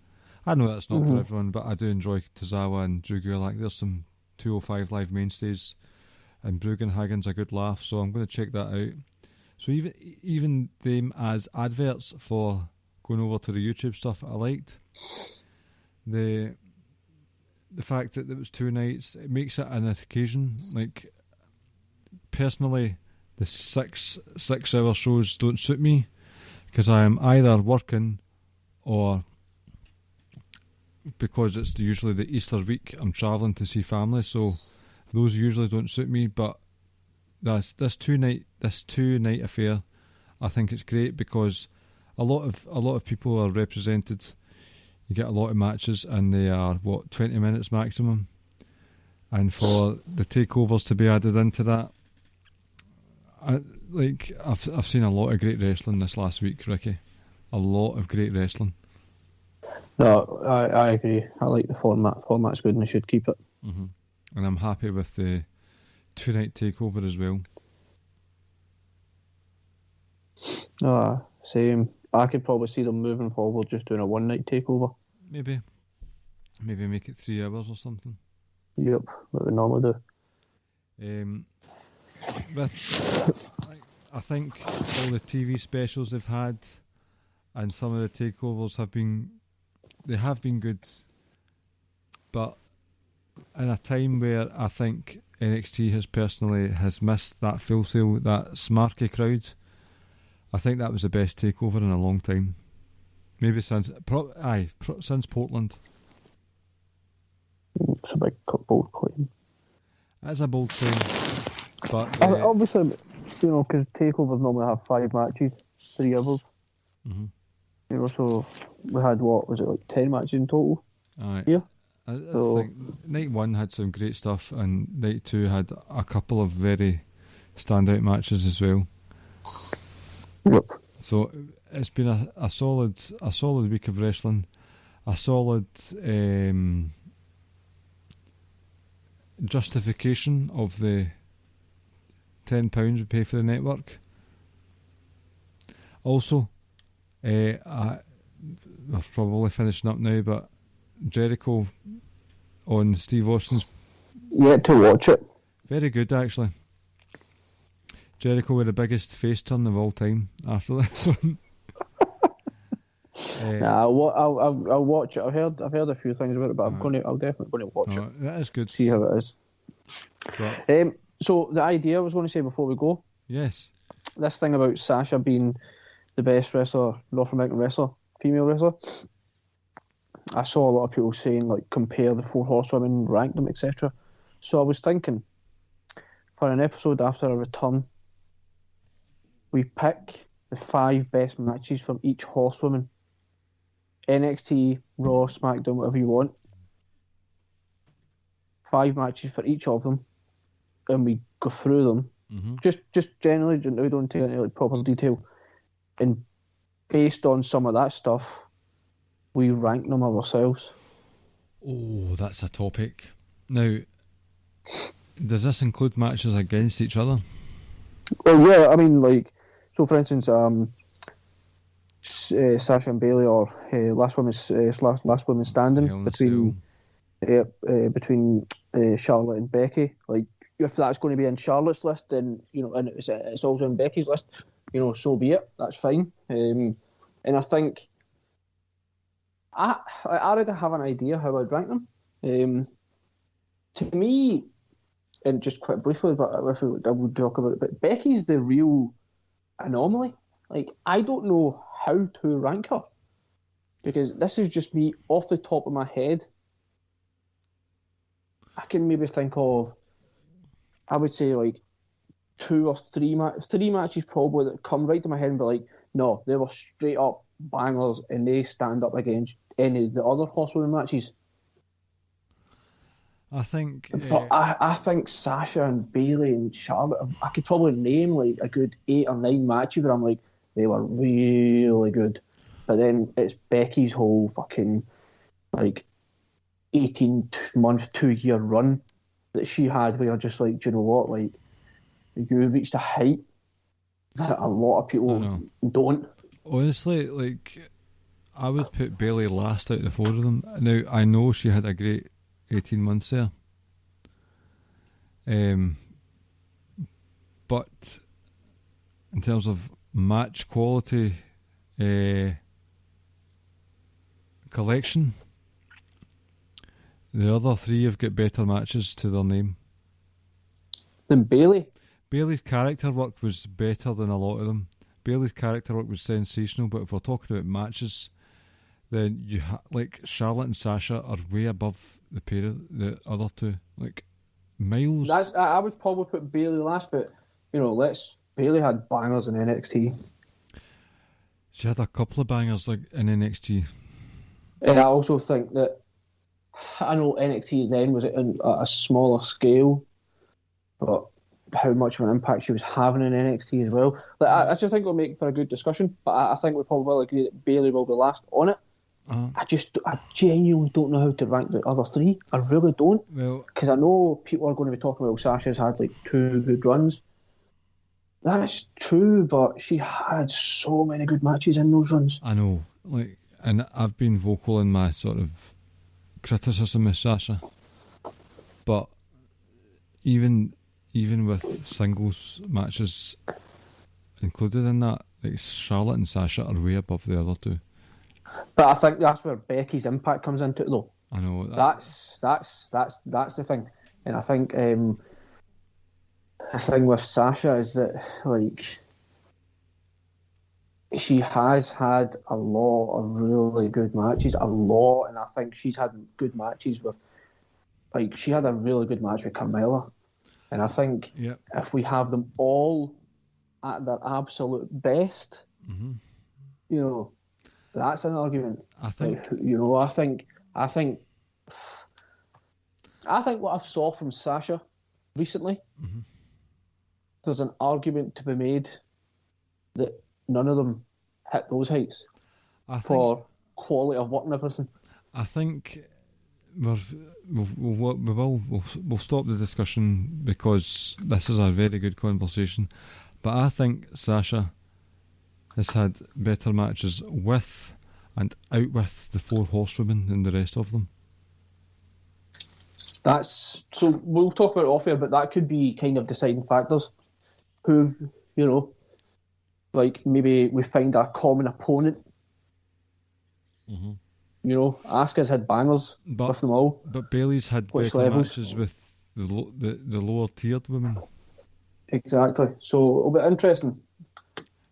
I know that's not for everyone, but I do enjoy Tozawa and Drew Gulak. There's some 205 Live mainstays, and Brugenhagen's a good laugh, so I'm going to check that out. So even them as adverts for going over to the YouTube stuff, I liked. The fact that it was 2 nights, it makes it an occasion. Like, personally, the 6-hour shows don't suit me because I am either working or, because it's usually the Easter week, I'm travelling to see family, so those usually don't suit me. But this 2 night affair, I think it's great because a lot of people are represented. You get a lot of matches and they are 20 minutes maximum, and for the takeovers to be added into that, I've seen a lot of great wrestling this last week, Ricky. A lot of great wrestling. No, I agree. I like the format. Format's good and they should keep it. Mm-hmm. And I'm happy with the 2 night takeover as well. Same. I could probably see them moving forward just doing a 1 night takeover. Maybe make it 3 hours or something. Yep, what we normally do. I think all the TV specials they've had and some of the takeovers have been good, but in a time where I think NXT has missed that Full Sail, that smarky crowd, I think that was the best takeover in a long time. Maybe since Portland. It's a big bold claim. It's a bold claim, but obviously, because takeovers normally have 5 matches, 3 hours. Mm-hmm. So we had 10 matches in total? Aye. Yeah. I think night 1 had some great stuff, and night 2 had a couple of very standout matches as well. Yep. So it's been a solid week of wrestling, a solid justification of the £10 we pay for the network. Also, we're probably finishing up now, but Jericho on Steve Austin's. Yet to watch it. Very good, actually. Jericho with the biggest face turn of all time after this one. I'll watch it. I've heard a few things about it, but I'm definitely going to watch it. That is good. See how it is. But, so the idea I was going to say before we go. Yes. This thing about Sasha being the best wrestler, North American wrestler, female wrestler. I saw a lot of people saying, like, compare the 4 horsewomen, rank them, etc. So I was thinking, for an episode after a return, we pick the 5 best matches from each horsewoman. NXT, Raw, SmackDown, whatever you want. 5 matches for each of them, and we go through them. Mm-hmm. Just generally, we don't take any like proper detail. And based on some of that stuff, we rank them ourselves. Oh, that's a topic. Now, does this include matches against each other? Well, yeah, I mean, like, so for instance, Sasha and Bellier, or last woman standing between Charlotte and Becky. Like, if that's going to be in Charlotte's list, then and it's also in Becky's list. So be it. That's fine. And I think I already have an idea how I'd rank them. To me, and just quite briefly, but if I would talk about it, but Becky's the real anomaly. Like, I don't know how to rank her, because this is just me off the top of my head. I can maybe think of, I would say, like 2 or 3 matches probably that come right to my head and be like, no, they were straight up bangers and they stand up against any of the other horsewomen matches. I think, but I think Sasha and Bayley and Charlotte, I could probably name like a good 8 or 9 matches where I'm like, they were really good. But then it's Becky's whole fucking like 18-month, 2-year run that she had, where you're just like, do you know what? Like, you reached a height that a lot of people don't. Honestly, like, I would put Bayley last out of the 4 of them. Now, I know she had a great 18 months there. But in terms of match quality, collection, the other 3 have got better matches to their name. Than Bayley? Bayley's character work was better than a lot of them. Bayley's character work was sensational, but if we're talking about matches, then like Charlotte and Sasha are way above the pair of the other 2, like miles. I would probably put Bayley last, but Bayley had bangers in NXT. She had a couple of bangers like in NXT. And I also think that, I know NXT then was at a smaller scale, but how much of an impact she was having in NXT as well. Like, I just think it'll make for a good discussion, but I think we probably will agree that Bayley will be last on it. I genuinely don't know how to rank the other 3. I really don't. Because I know people are going to be talking about Sasha's had like 2 good runs. That's true, but she had so many good matches in those runs. I know, like, and I've been vocal in my sort of criticism of Sasha, but even with singles matches included in that, like, Charlotte and Sasha are way above the other 2. But I think that's where Becky's impact comes into it, though. I know that's the thing, and I think the thing with Sasha is that, like, she has had a lot of really good matches, and I think she's had good matches with, like, she had a really good match with Carmella, and I think if we have them all at their absolute best, that's an argument. I think, I think what I saw from Sasha recently, there's an argument to be made that none of them hit those heights for quality of work and everything. I think we'll stop the discussion because this is a very good conversation. But I think Sasha has had better matches with and out with the 4 horsewomen than the rest of them. So we'll talk about it off air, but that could be kind of deciding factors. Who, like maybe we find a common opponent. Mm-hmm. Asuka's had bangers with them all. But Bayley's had better matches with the lower tiered women. Exactly. So it'll be interesting.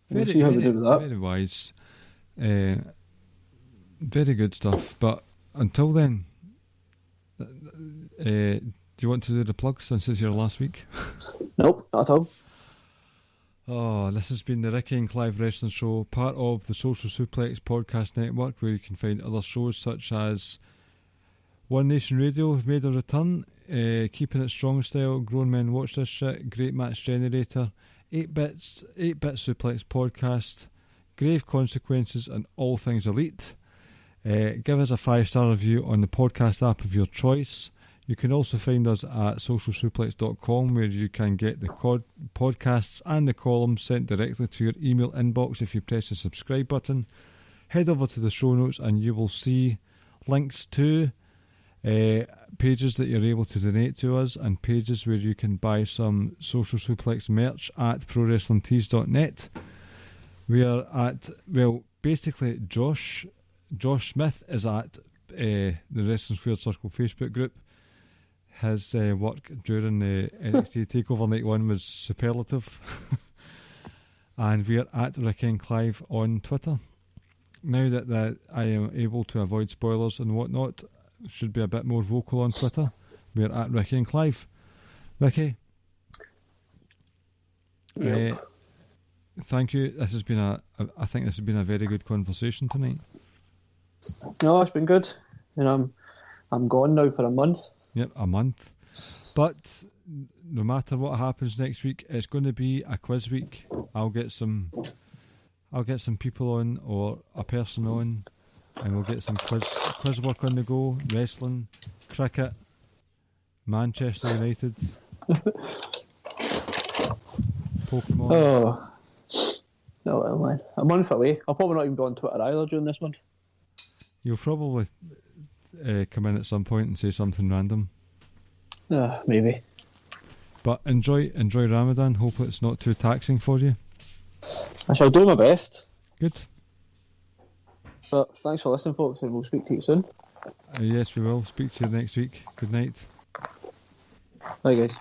We'll see how we do with that. Very wise. Very good stuff. But until then, do you want to do the plugs since it's your last week? Nope, not at all. Oh, this has been the Ricky and Clive Wrestling Show, part of the Social Suplex Podcast Network, where you can find other shows such as One Nation Radio have made a return, Keeping It Strong Style, Grown Men Watch This Shit, Great Match Generator, 8-Bit Suplex Podcast, Grave Consequences, and All Things Elite. Give us a 5-star review on the podcast app of your choice. You can also find us at socialsuplex.com, where you can get the podcasts and the columns sent directly to your email inbox if you press the subscribe button. Head over to the show notes and you will see links to pages that you're able to donate to us and pages where you can buy some Social Suplex merch at prowrestlingtees.net. We are at, basically Josh Smith is at the Wrestling Squared Circle Facebook group. His work during the NXT TakeOver Night 1 was superlative. And we're at Ricky and Clive on Twitter. Now that I am able to avoid spoilers and whatnot, should be a bit more vocal on Twitter. We're at Ricky and Clive. Ricky? Yep. Thank you. I think this has been a very good conversation tonight. No, it's been good. I'm gone now for a month. Yep, a month. But no matter what happens next week, it's going to be a quiz week. I'll get some people on, or a person on, and we'll get some quiz work on the go. Wrestling, cricket, Manchester United, Pokemon. Oh, no, well, man. A month away. I'll probably not even go on Twitter either during this month. You'll probably come in at some point and say something random. Maybe. But enjoy Ramadan. Hope it's not too taxing for you. I shall do my best. Good. But thanks for listening, folks, and we'll speak to you soon. Yes, we will. Speak to you next week. Good night. Bye, guys.